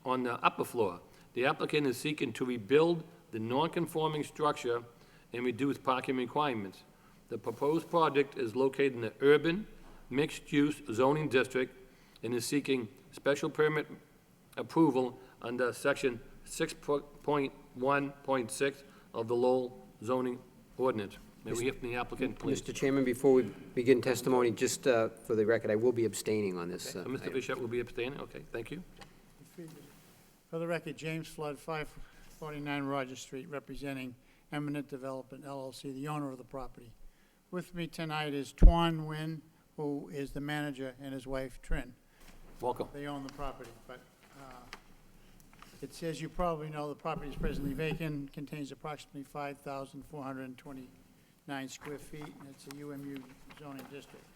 on the upper floor. The applicant is seeking to rebuild the non-conforming structure and reduce parking requirements. The proposed project is located in the urban mixed-use zoning district and is seeking special permit approval under section 6.1.6 of the Lowell zoning ordinance. May we hear from the applicant, please? Mr. Chairman, before we begin testimony, just for the record, I will be abstaining on this. So Mr. Bishop will be abstaining, okay, thank you. For the record, James Flood, 549 Rogers Street, representing Eminent Development LLC, the owner of the property. With me tonight is Tuan Nguyen, who is the manager, and his wife, Trin. Welcome. They own the property, but it says, you probably know, the property is presently vacant, contains approximately 5,429 square feet, and it's a UMU zoning district.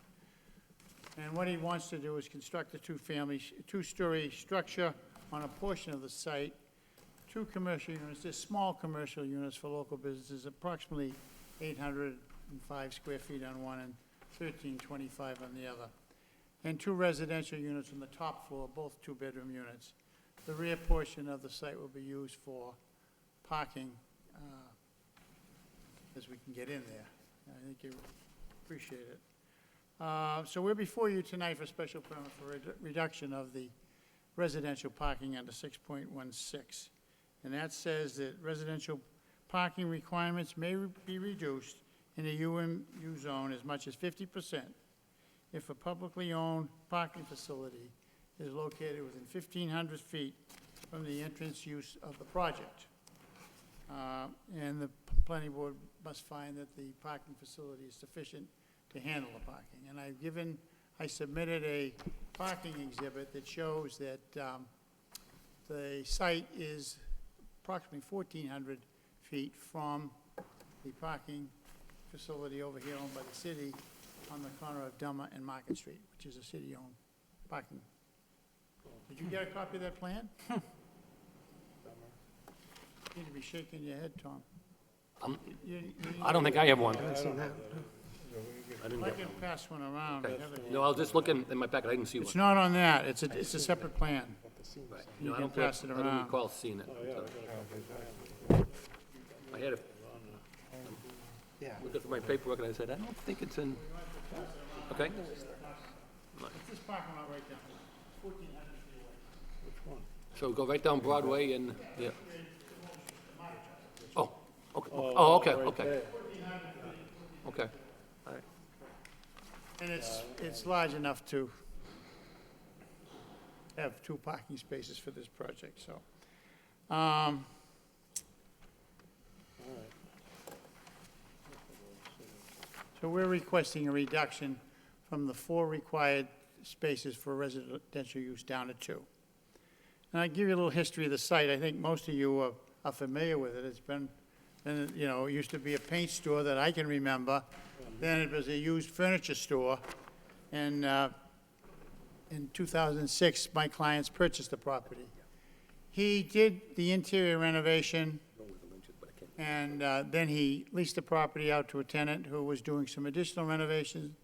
And what he wants to do is construct a two-story structure on a portion of the site, two commercial units, they're small commercial units for local businesses, approximately 805 square feet on one and 1,325 on the other, and two residential units on the top floor, both two-bedroom units. The rear portion of the site will be used for parking, as we can get in there. I think you appreciate it. So we're before you tonight for special permit for reduction of the residential parking under 6.16. And that says that residential parking requirements may be reduced in a UMU zone as much as 50% if a publicly owned parking facility is located within 1,500 feet from the entrance use of the project. And the planning board must find that the parking facility is sufficient to handle the parking. And I submitted a parking exhibit that shows that the site is approximately 1,400 feet from the parking facility over here owned by the city on the corner of Dummer and Market Street, which is a city-owned parking. Did you get a copy of that plan? You need to be shaking your head, Tom. I don't think I have one. I haven't seen that. I didn't I get can one. pass one around. I have it. No, I was just looking in my packet, I didn't see one. It's not on that, it's a separate plan. Right. You No, I can don't think- pass it I don't around. recall seeing it. I had it, Yeah. looking for my paperwork, and I said, I don't think it's in, okay? It's this parking lot right down, 1,400 feet away. So go right down Broadway and, yeah. Oh, okay, oh, okay, okay. Okay, all right. And it's large enough to have two parking spaces for this project, so. So we're requesting a reduction from the 4 required spaces for residential use down to 2. And I'll give you a little history of the site. I think most of you are familiar with it. It's been, and, you know, it used to be a paint store that I can remember. Then it was a used furniture store. And in 2006, my clients purchased the property. He did the interior renovation, and then he leased the property out to a tenant who was doing some additional renovations.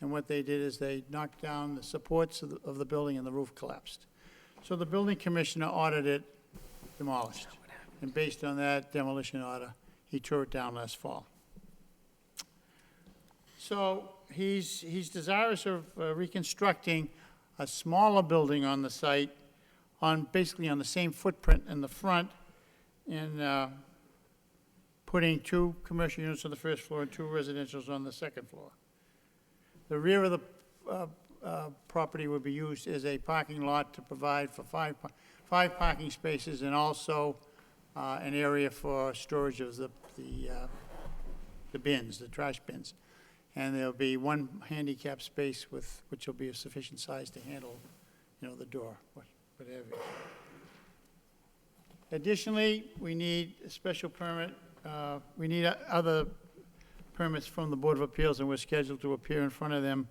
And what they did is they knocked down the supports of the building and the roof collapsed. So the building commissioner ordered it demolished. And based on that demolition order, he tore it down last fall. So he's desirous of reconstructing a smaller building on the site, basically on the same footprint in the front, and putting 2 commercial units on the first floor and 2 residentials on the second floor. The rear of the property would be used as a parking lot to provide for 5 parking spaces, and also an area for storage of the bins, the trash bins. And there'll be 1 handicap space which will be of sufficient size to handle, you know, the door, what have you. Additionally, we need a special permit, we need other permits from the Board of Appeals, and we're scheduled to appear in front of them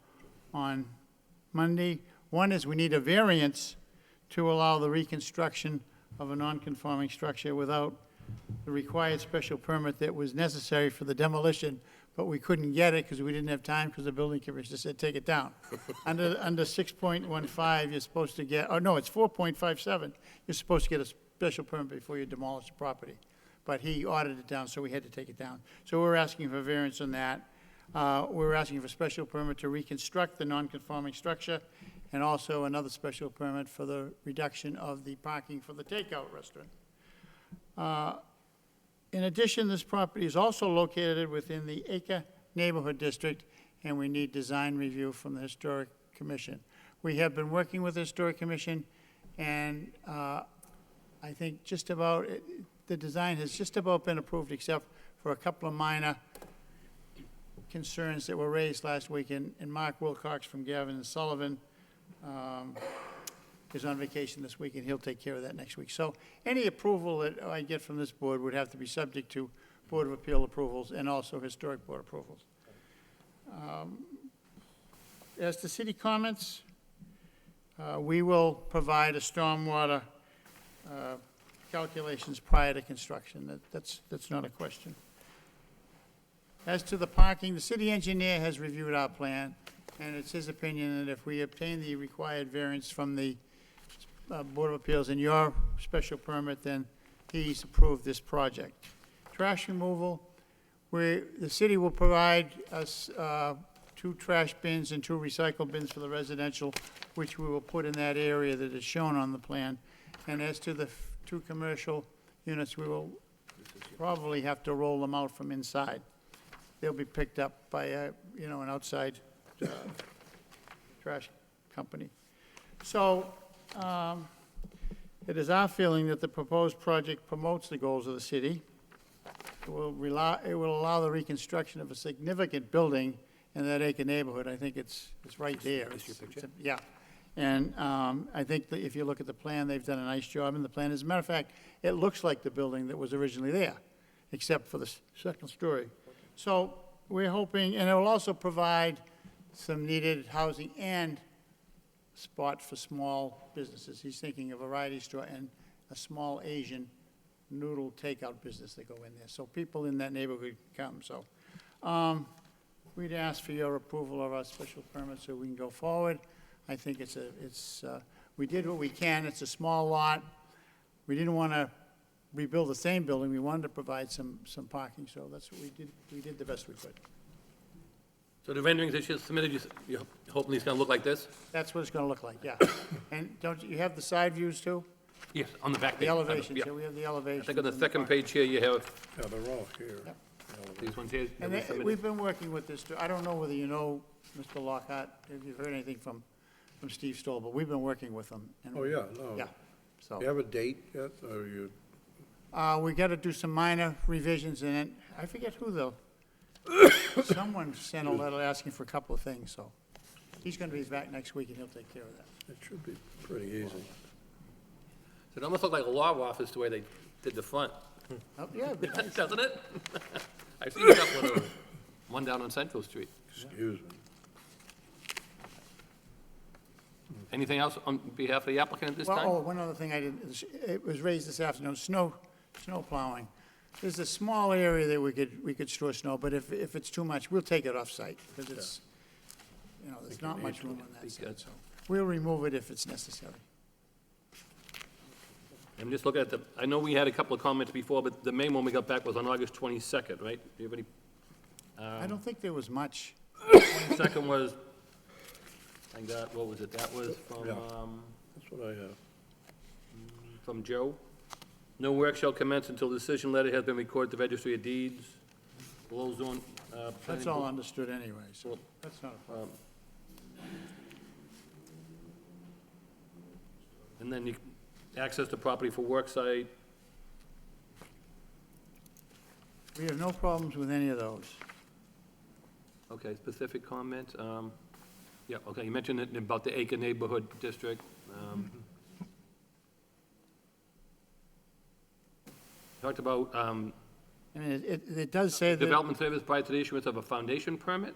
on Monday. One is we need a variance to allow the reconstruction of a non-conforming structure without the required special permit that was necessary for the demolition, but we couldn't get it because we didn't have time because the building commissioner said, take it down. Under 6.15, you're supposed to get, oh, no, it's 4.57. You're supposed to get a special permit before you demolish the property. But he ordered it down, so we had to take it down. So we're asking for variance on that. We're asking for special permit to reconstruct the non-conforming structure, and also another special permit for the reduction of the parking for the takeout restaurant. In addition, this property is also located within the Acre Neighborhood District, and we need design review from the Historic Commission. We have been working with the Historic Commission, and I think just about, the design has just about been approved, except for a couple of minor concerns that were raised last week, and Mark Wilcox from Gavin and Sullivan is on vacation this week, and he'll take care of that next week. So any approval that I get from this board would have to be subject to Board of Appeal approvals and also Historic Board approvals. As to city comments, we will provide a stormwater calculations prior to construction. That's not a question. As to the parking, the city engineer has reviewed our plan, and it's his opinion that if we obtain the required variance from the Board of Appeals and your special permit, then he's approved this project. Trash removal, the city will provide us 2 trash bins and 2 recycle bins for the residential, which we will put in that area that is shown on the plan. And as to the 2 commercial units, we will probably have to roll them out from inside. They'll be picked up by an outside trash company. So it is our feeling that the proposed project promotes the goals of the city. It will allow the reconstruction of a significant building in that Acre neighborhood. I think it's right there. Yeah. And I think that if you look at the plan, they've done a nice job in the plan. As a matter of fact, it looks like the building that was originally there, except for the second story. So we're hoping, and it will also provide some needed housing and spot for small businesses. He's thinking of a variety store and a small Asian noodle takeout business that go in there. So people in that neighborhood come. So we'd ask for your approval of our special permit so we can go forward. I think we did what we can. It's a small lot. We didn't want to rebuild the same building. We wanted to provide some parking, so that's what we did. We did the best we could. So the renderings that you submitted, you're hoping it's going to look like this? That's what it's going to look like, yeah. And don't you have the side views too? Yes, on the back The page. elevations, Yeah. yeah, we have the elevations. I think on the and second parking. page here, you have Yeah, they're all here. Yep. these ones here. that And we submitted. we've been working with this, I don't know whether you know, Mr. Lockhart, if you've heard anything from Steve Stoll, but we've been working with them. and- Oh, yeah, no. Yeah, Do you have a date yet, or you? we got to do some minor revisions in it. I forget who though. Someone sent a letter asking for a couple of things, so he's going to be back next week and he'll take care of that. It should be pretty easy. So it almost looked like a law office the way they did the front. Oh, yeah, it'd be nice. Doesn't it? I've seen a couple of those. One down on Central Street. Excuse me. Anything else on behalf of the applicant at this Well, time? oh, one other thing I did, it was raised this afternoon, snow plowing. There's a small area that we could store snow, but if it's too much, we'll take it off-site, because it's, there's not much room on that side, so we'll remove it if it's necessary. I'm just looking at I know we had a couple of comments before, but the main one we got back was on August 22nd, right? Do you have any? I don't think there was much. 22nd was, I got, what was it? That was from, Yeah. That's what I have. from Joe. No work shall commence until the decision letter has been recorded at the Registry of Deeds. Below zone. That's planning all board. understood anyway, so Well, that's not a problem. And then you access the property for work site. We have no problems with any of those. Okay, specific comment. Yeah, okay, you mentioned it about the Acre Neighborhood District. Talked about I mean, it does say that, Development service prior to the issuance of a foundation permit.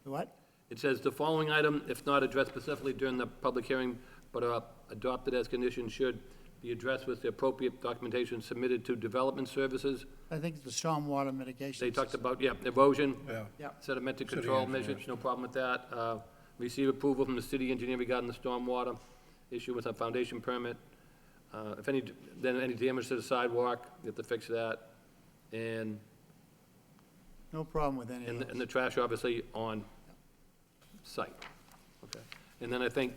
what? It says the following item, if not addressed specifically during the public hearing, but are adopted as conditions, should be addressed with the appropriate documentation submitted to development services. I think the stormwater mitigation. They talked system. about, erosion, Yeah. sedimentary City control engineers. measures, no problem with that. Receive approval from the city engineer regarding the stormwater issue with a foundation permit. If any, then any damage to the sidewalk, you have to fix that. And, No problem with any of and those. the trash obviously on site. Okay. And then I think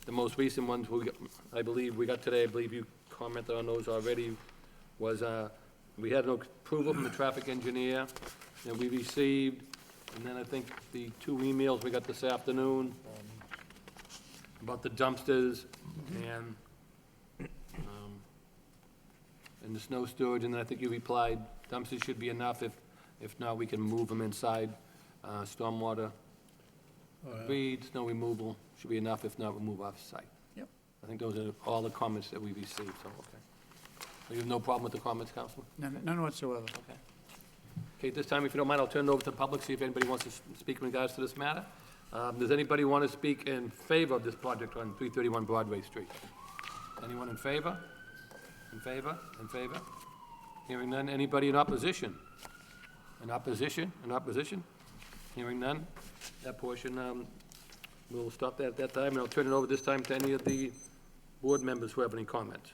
the most recent ones I believe we got today, I believe you commented on those already, was, we had no approval from the traffic engineer, and we received, and then I think the 2 emails we got this afternoon about the dumpsters and the snow storage, and then I think you replied, dumpsters should be enough, if not, we can move them inside, stormwater. Agreed, snow removal should be enough, if not, remove off-site. Yep. I think those are all the comments that we received, so, okay. So you have no problem with the comments, Councilman? None whatsoever. Okay. Okay, at this time, if you don't mind, I'll turn it over to the public, see if anybody wants to speak in regards to this matter. Does anybody want to speak in favor of this project on 331 Broadway Street? Anyone in favor? In favor? In favor? Hearing none. Anybody in opposition? In opposition? In opposition? Hearing none. That portion, we'll stop that at that time, and I'll turn it over this time to any of the board members who have any comments.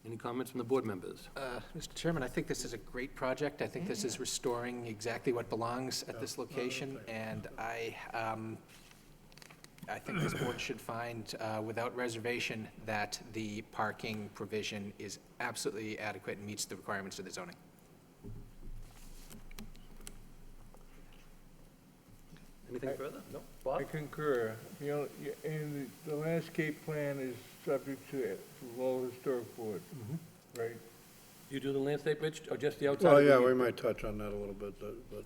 Any comments from the board members? Mr. Chairman, I think this is a great project. I think this is restoring exactly what belongs at this location, and I think this board should find, without reservation, that the parking provision is absolutely adequate and meets the requirements of the zoning. Anything further? No? I Bob? concur. You know, and the landscape plan is subject to Lowell Historic Board, right? You do the landscape, Rich, or just the outside? Well, of the- yeah, we might touch on that a little bit, but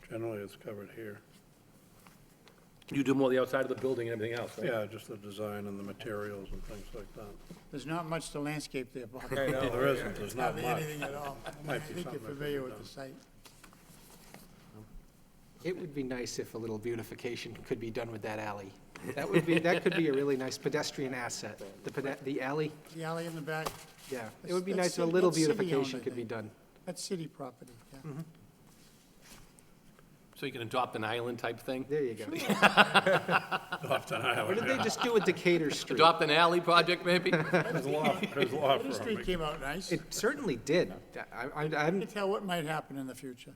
generally it's covered here. You do more the outside of the building and everything else, right? Yeah, just the design and the materials and things like that. There's not much to landscape there, Bob. I know. There isn't, there's not Hardly much. anything at all. I Might be think you're something that could familiar be with done. the site. It would be nice if a little beautification could be done with that alley. That could be a really nice pedestrian asset. The alley, The alley in the back, yeah. It would be That's nice if a city- little that's city-owned, beautification I could be think. done. that's city property, yeah. So you can adopt an island type thing? There you go. Off an island. What did they just do with Decatur Street? Adopt an alley project, maybe? There's law The street came out nice. It certainly did. You I'm can tell what might happen in the future.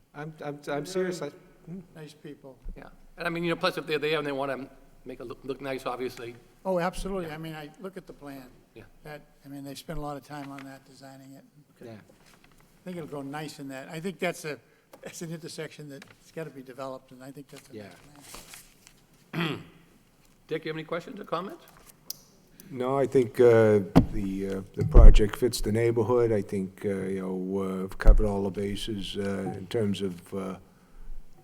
serious. Nice people. Yeah. And I mean, plus if they're there and they want to make it look nice, obviously, Oh, absolutely. I mean, I look at the plan. Yeah. They spent a lot of time on that, designing it. Yeah. I think it'll go nice in that. I think that's an intersection that's got to be developed, and I think that's a nice Yeah. plan. Dick, you have any questions or comments? No, I think the project fits the neighborhood. I think, I've covered all the bases in terms of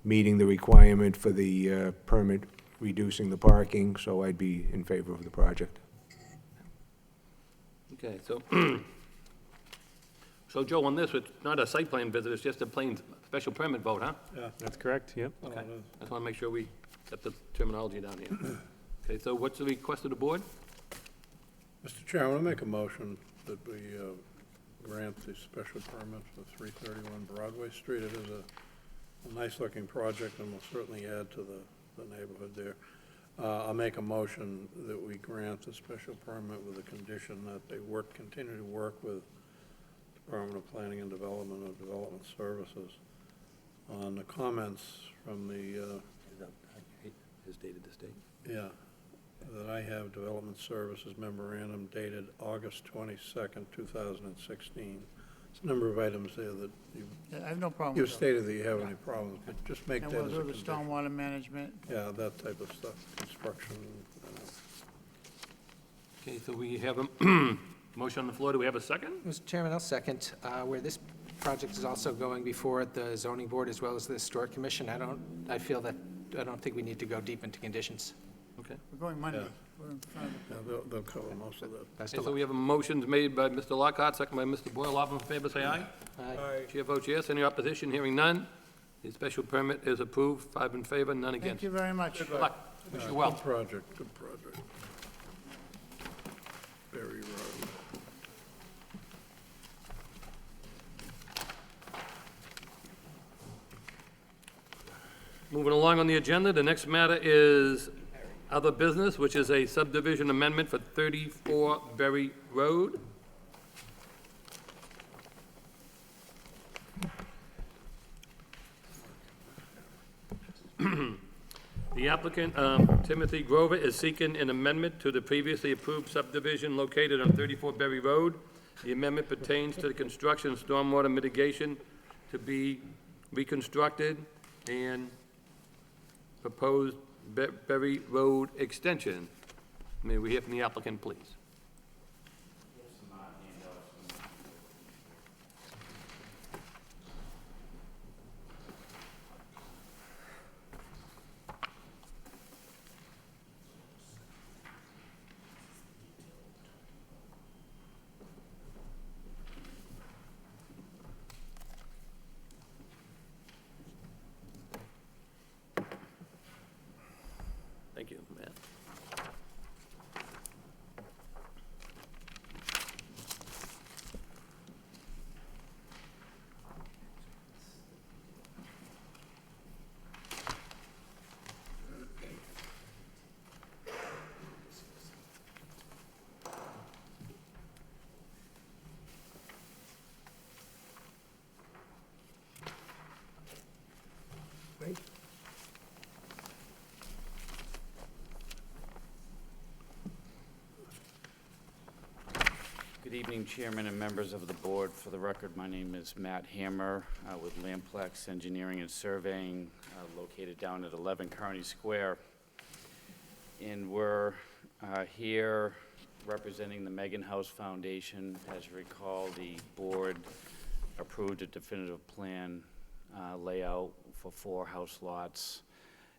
meeting the requirement for the permit, reducing the parking, so I'd be in favor of the project. Okay, so, so Joe, on this, it's not a site plan visit, it's just a plain special permit vote, huh? Yeah. That's correct, yep. Okay, I just want to make sure we get the terminology down here. Okay, so what's the request of the board? Mr. Chairman, I make a motion that we grant the special permit for 331 Broadway Street. It is a nice-looking project and will certainly add to the neighborhood there. I'll make a motion that we grant the special permit with the condition that they continue to work with Department of Planning and Development of Development Services on the comments from the, His dated this date. yeah, that I have Development Services Memorandum dated August 22nd, 2016. There's a number of items there that Yeah, I have no problem you've with that. stated that you have any problems, but just make And that we'll as a do the condition. stormwater management. Yeah, that type of stuff, construction. Okay, so we have a motion on the floor, do we have a second? Mr. Chairman, I'll second. Where this project is also going before the zoning board as well as the historic commission, I don't think we need to go deep into conditions. Okay. We're going Monday. Yeah. We're in front of the Yeah, they'll cover most of that. Best Okay, of so luck. we have a motion made by Mr. Lockhart, second by Mr. Boyle. All in favor, say aye. Aye. Chair votes yes. Any opposition? Hearing none. The special permit is approved, 5 in favor, none Thank against. you very much. Good luck. Wish you Good well. project, good project. Berry Road. Moving along on the agenda, the next matter is other business, which is a subdivision amendment for 34 Berry Road. The applicant, Timothy Grover, is seeking an amendment to the previously approved subdivision located on 34 Berry Road. The amendment pertains to the construction of stormwater mitigation to be reconstructed and proposed Berry Road extension. May we hear from the applicant, please? Thank you, Matt. Good evening, Chairman and members of the board. For the record, my name is Matt Hammer with Lamplex Engineering and Surveying, located down at 11 Kearney Square. And we're here representing the Megan House Foundation. As you recall, the board approved a definitive plan layout for 4 house lots,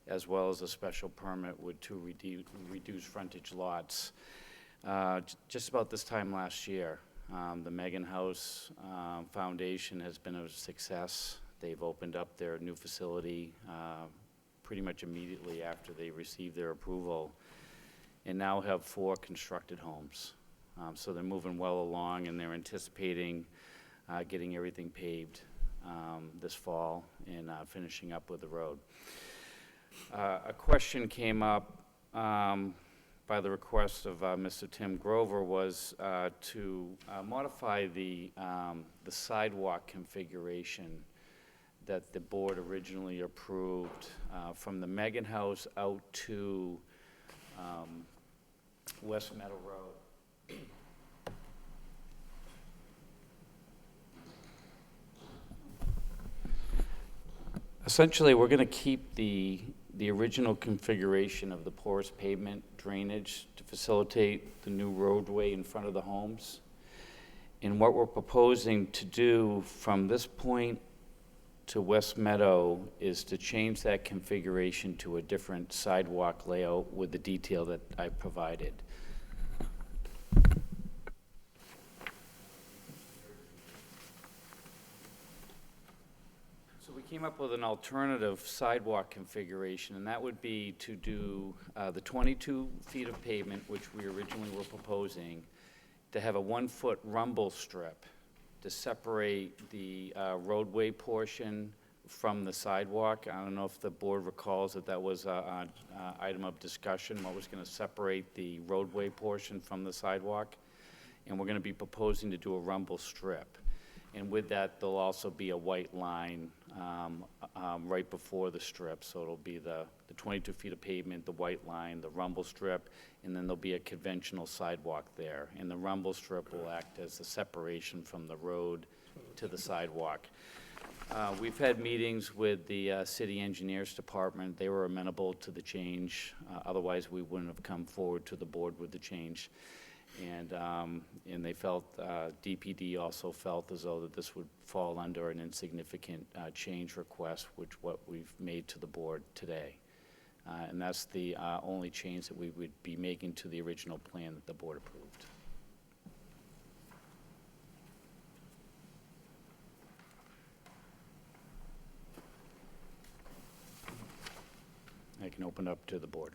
as well as a special permit with 2 reduced frontage lots. Just about this time last year, the Megan House Foundation has been a success. They've opened up their new facility pretty much immediately after they received their approval, and now have 4 constructed homes. So they're moving well along, and they're anticipating getting everything paved this fall and finishing up with the road. A question came up by the request of Mr. Tim Grover, was to modify the sidewalk configuration that the board originally approved from the Megan House out to West Meadow Road. Essentially, we're going to keep the original configuration of the porous pavement drainage to facilitate the new roadway in front of the homes. And what we're proposing to do from this point to West Meadow is to change that configuration to a different sidewalk layout with the detail that I provided. So we came up with an alternative sidewalk configuration, and that would be to do the 22 feet of pavement, which we originally were proposing, to have a 1-foot rumble strip to separate the roadway portion from the sidewalk. I don't know if the board recalls that that was an item of discussion, what was going to separate the roadway portion from the sidewalk. And we're going to be proposing to do a rumble strip. And with that, there'll also be a white line right before the strip. So it'll be the 22 feet of pavement, the white line, the rumble strip, and then there'll be a conventional sidewalk there. And the rumble strip will act as the separation from the road to the sidewalk. We've had meetings with the city engineers department. They were amenable to the change. Otherwise, we wouldn't have come forward to the board with the change. And they felt, DPD also felt as though that this would fall under an insignificant change request, which what we've made to the board today. And that's the only change that we would be making to the original plan that the board approved. I can open up to the board.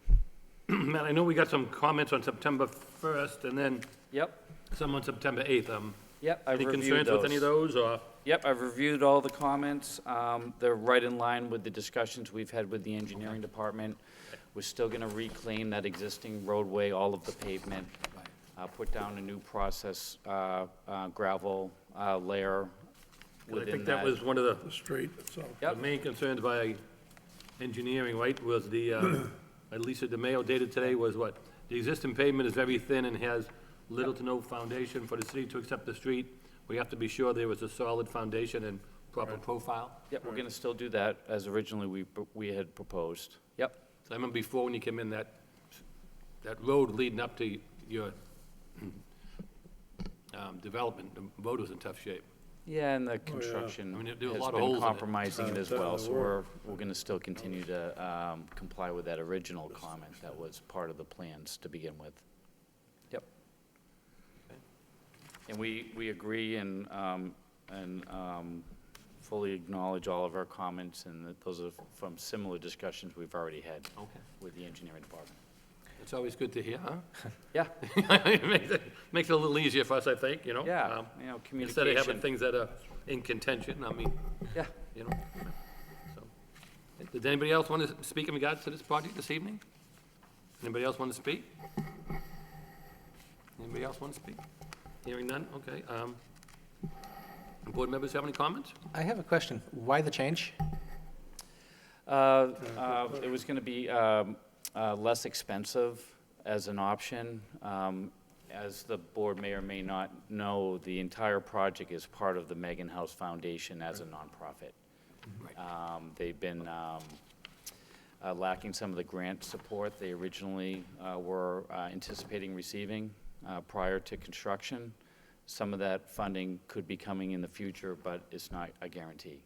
Matt, I know we got some comments on September 1st, and then Yep, some on September 8th. yep, I've Any reviewed concerns with any of those, or? Yep, I've reviewed all the comments. They're right in line with the discussions we've had with the engineering department. We're still gonna reclaim that existing roadway, all of the pavement, put down a new process, gravel, layer 'Cause I within think that was one of The street itself. the Yep. main concerns by engineering, right, was the, at least the DeMayo dated today was what? The existing pavement is very thin and has little to no foundation for the city to accept the street. We have to be sure there was a solid foundation and proper profile. Yep, we're gonna still do that as originally we had proposed. Yep. So I remember before when you came in, that road leading up to your development, the road was in tough shape. Yeah, and the construction I mean, there was a has lot of been holes in it. compromising it as well, so Were. we're gonna still continue to comply with that original comment that was part of the plans to begin with. Yep. And we agree and fully acknowledge all of our comments, and that those are from similar discussions we've already had Okay. with the engineering department. It's always good to hear, huh? Yeah, It makes it a little easier for us, I think, you know? yeah, Um, you know, Instead of having communication. things that are in contention, I mean, Yeah. you know? So, does anybody else want to speak in regards to this project this evening? Anybody else want to speak? Anybody else want to speak? Hearing none, okay. Board members have any comments? I have a question. Why the change? It was gonna be less expensive as an option. As the board may or may not know, the entire project is part of the Megan House Foundation as a nonprofit. They've been lacking some of the grant support they originally were anticipating receiving prior to construction. Some of that funding could be coming in the future, but it's not a guarantee.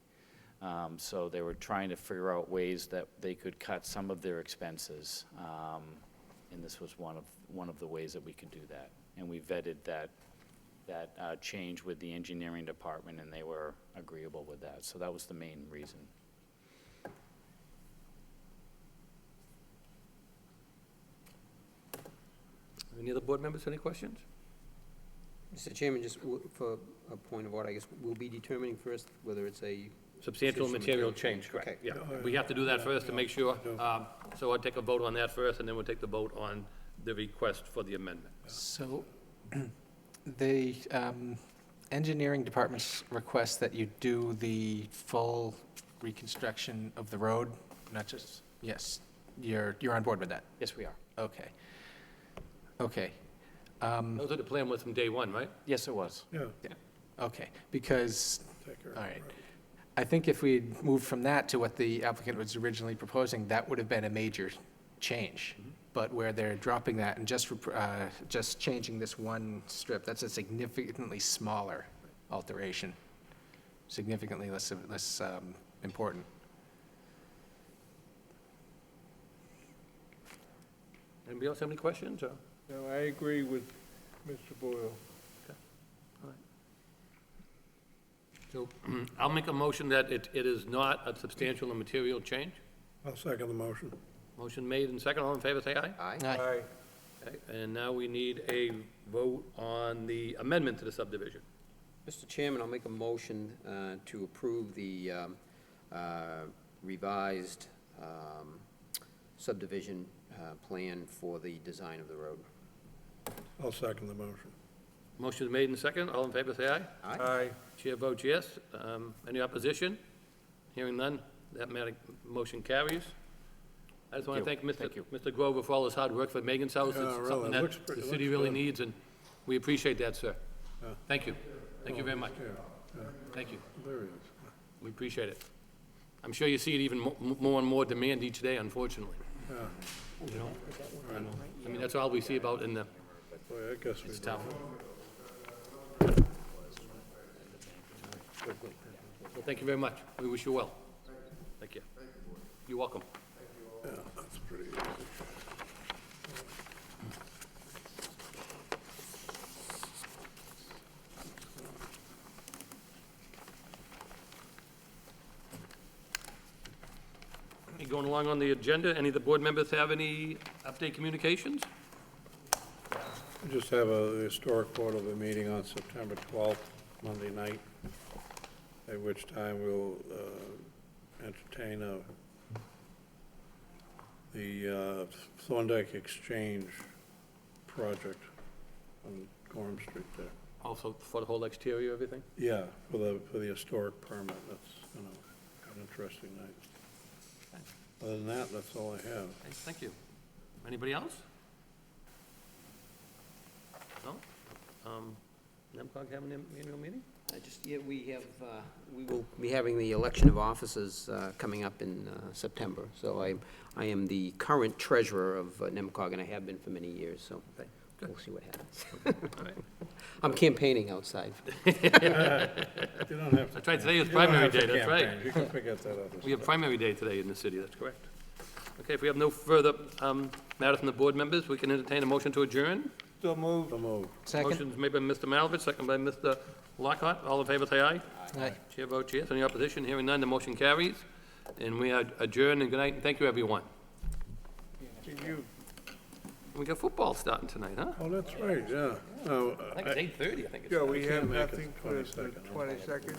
So they were trying to figure out ways that they could cut some of their expenses, and this was one of the ways that we could do that. And we vetted that change with the engineering department, and they were agreeable with that. So that was the main reason. Any other board members, any questions? Mr. Chairman, just for a point of order, I guess we'll be determining first whether it's a Substantial material change, correct, Okay. yeah. We have to do that first to make sure. So I'll take a vote on that first, and then we'll take the vote on the request for the amendment. So the engineering department's request that you do the full reconstruction of the road, not just, yes, you're on board with that? Yes, we are. Okay. Okay. Those are the plan was from day one, right? Yes, it was. Yeah. Okay, because, Take care of all it. right. I think if we'd moved from that to what the applicant was originally proposing, that would have been a major change. But where they're dropping that and just changing this one strip, that's a significantly smaller alteration, significantly less important. Anybody else have any questions, or? No, I agree with Mr. Boyle. So I'll make a motion that it is not a substantial and material change. I'll second the motion. Motion made and second, all in favor, say aye. Aye. Aye. Okay, and now we need a vote on the amendment to the subdivision. Mr. Chairman, I'll make a motion to approve the revised subdivision plan for the design of the road. I'll second the motion. Motion is made and second, all in favor, say aye. Aye. Chair votes yes. Any opposition? Hearing none, that motion carries. I just want to thank Mr. Grover for all his hard work for Megan's house. Yeah, It's really, something it that looks the city really needs, and we appreciate that, sir. Yeah. Thank you. Thank you very much. Yeah, Thank you. there he is. We appreciate it. I'm sure you see it even more and more demand each day, unfortunately. Yeah, You know? I mean, that's all we see about in the, boy, I guess we it's do. tough. Well, thank you very much. We wish you well. Thank you. You're welcome. Yeah, that's pretty easy. Going along on the agenda, any of the board members have any update communications? We just have a historic board will be meeting on September 12th, Monday night, at which time we'll entertain the Thorndike Exchange project on Gorham Street there. Also for the whole exterior, everything? Yeah, for the historic permit. That's, an interesting night. Other than that, that's all I have. Okay, thank you. Anybody else? No? NEMCOG having an annual meeting? We will be having the election of officers coming up in September. So I am the current treasurer of NEMCOG, and I have been for many years, so good. we'll see what happens. All right. I'm campaigning outside. You don't have to. That's right, today is You don't primary have to day, that's right. campaign. You can forget that other We have stuff. primary day today in the city, that's correct. Okay, if we have no further matters from the board members, we can entertain a motion to adjourn. So moved. So moved. Motion's made by Mr. Malovich, second by Mr. Lockhart. All in favor, say aye. Aye. Chair votes yes. Any opposition? Hearing none, the motion carries. And we are adjourned, and good night, and thank you, everyone. We got football starting tonight, huh? Oh, that's right, yeah. No, I think it's 8:30, I think it's. Yeah, we have can't make it nothing the for the 22nd. 22nd.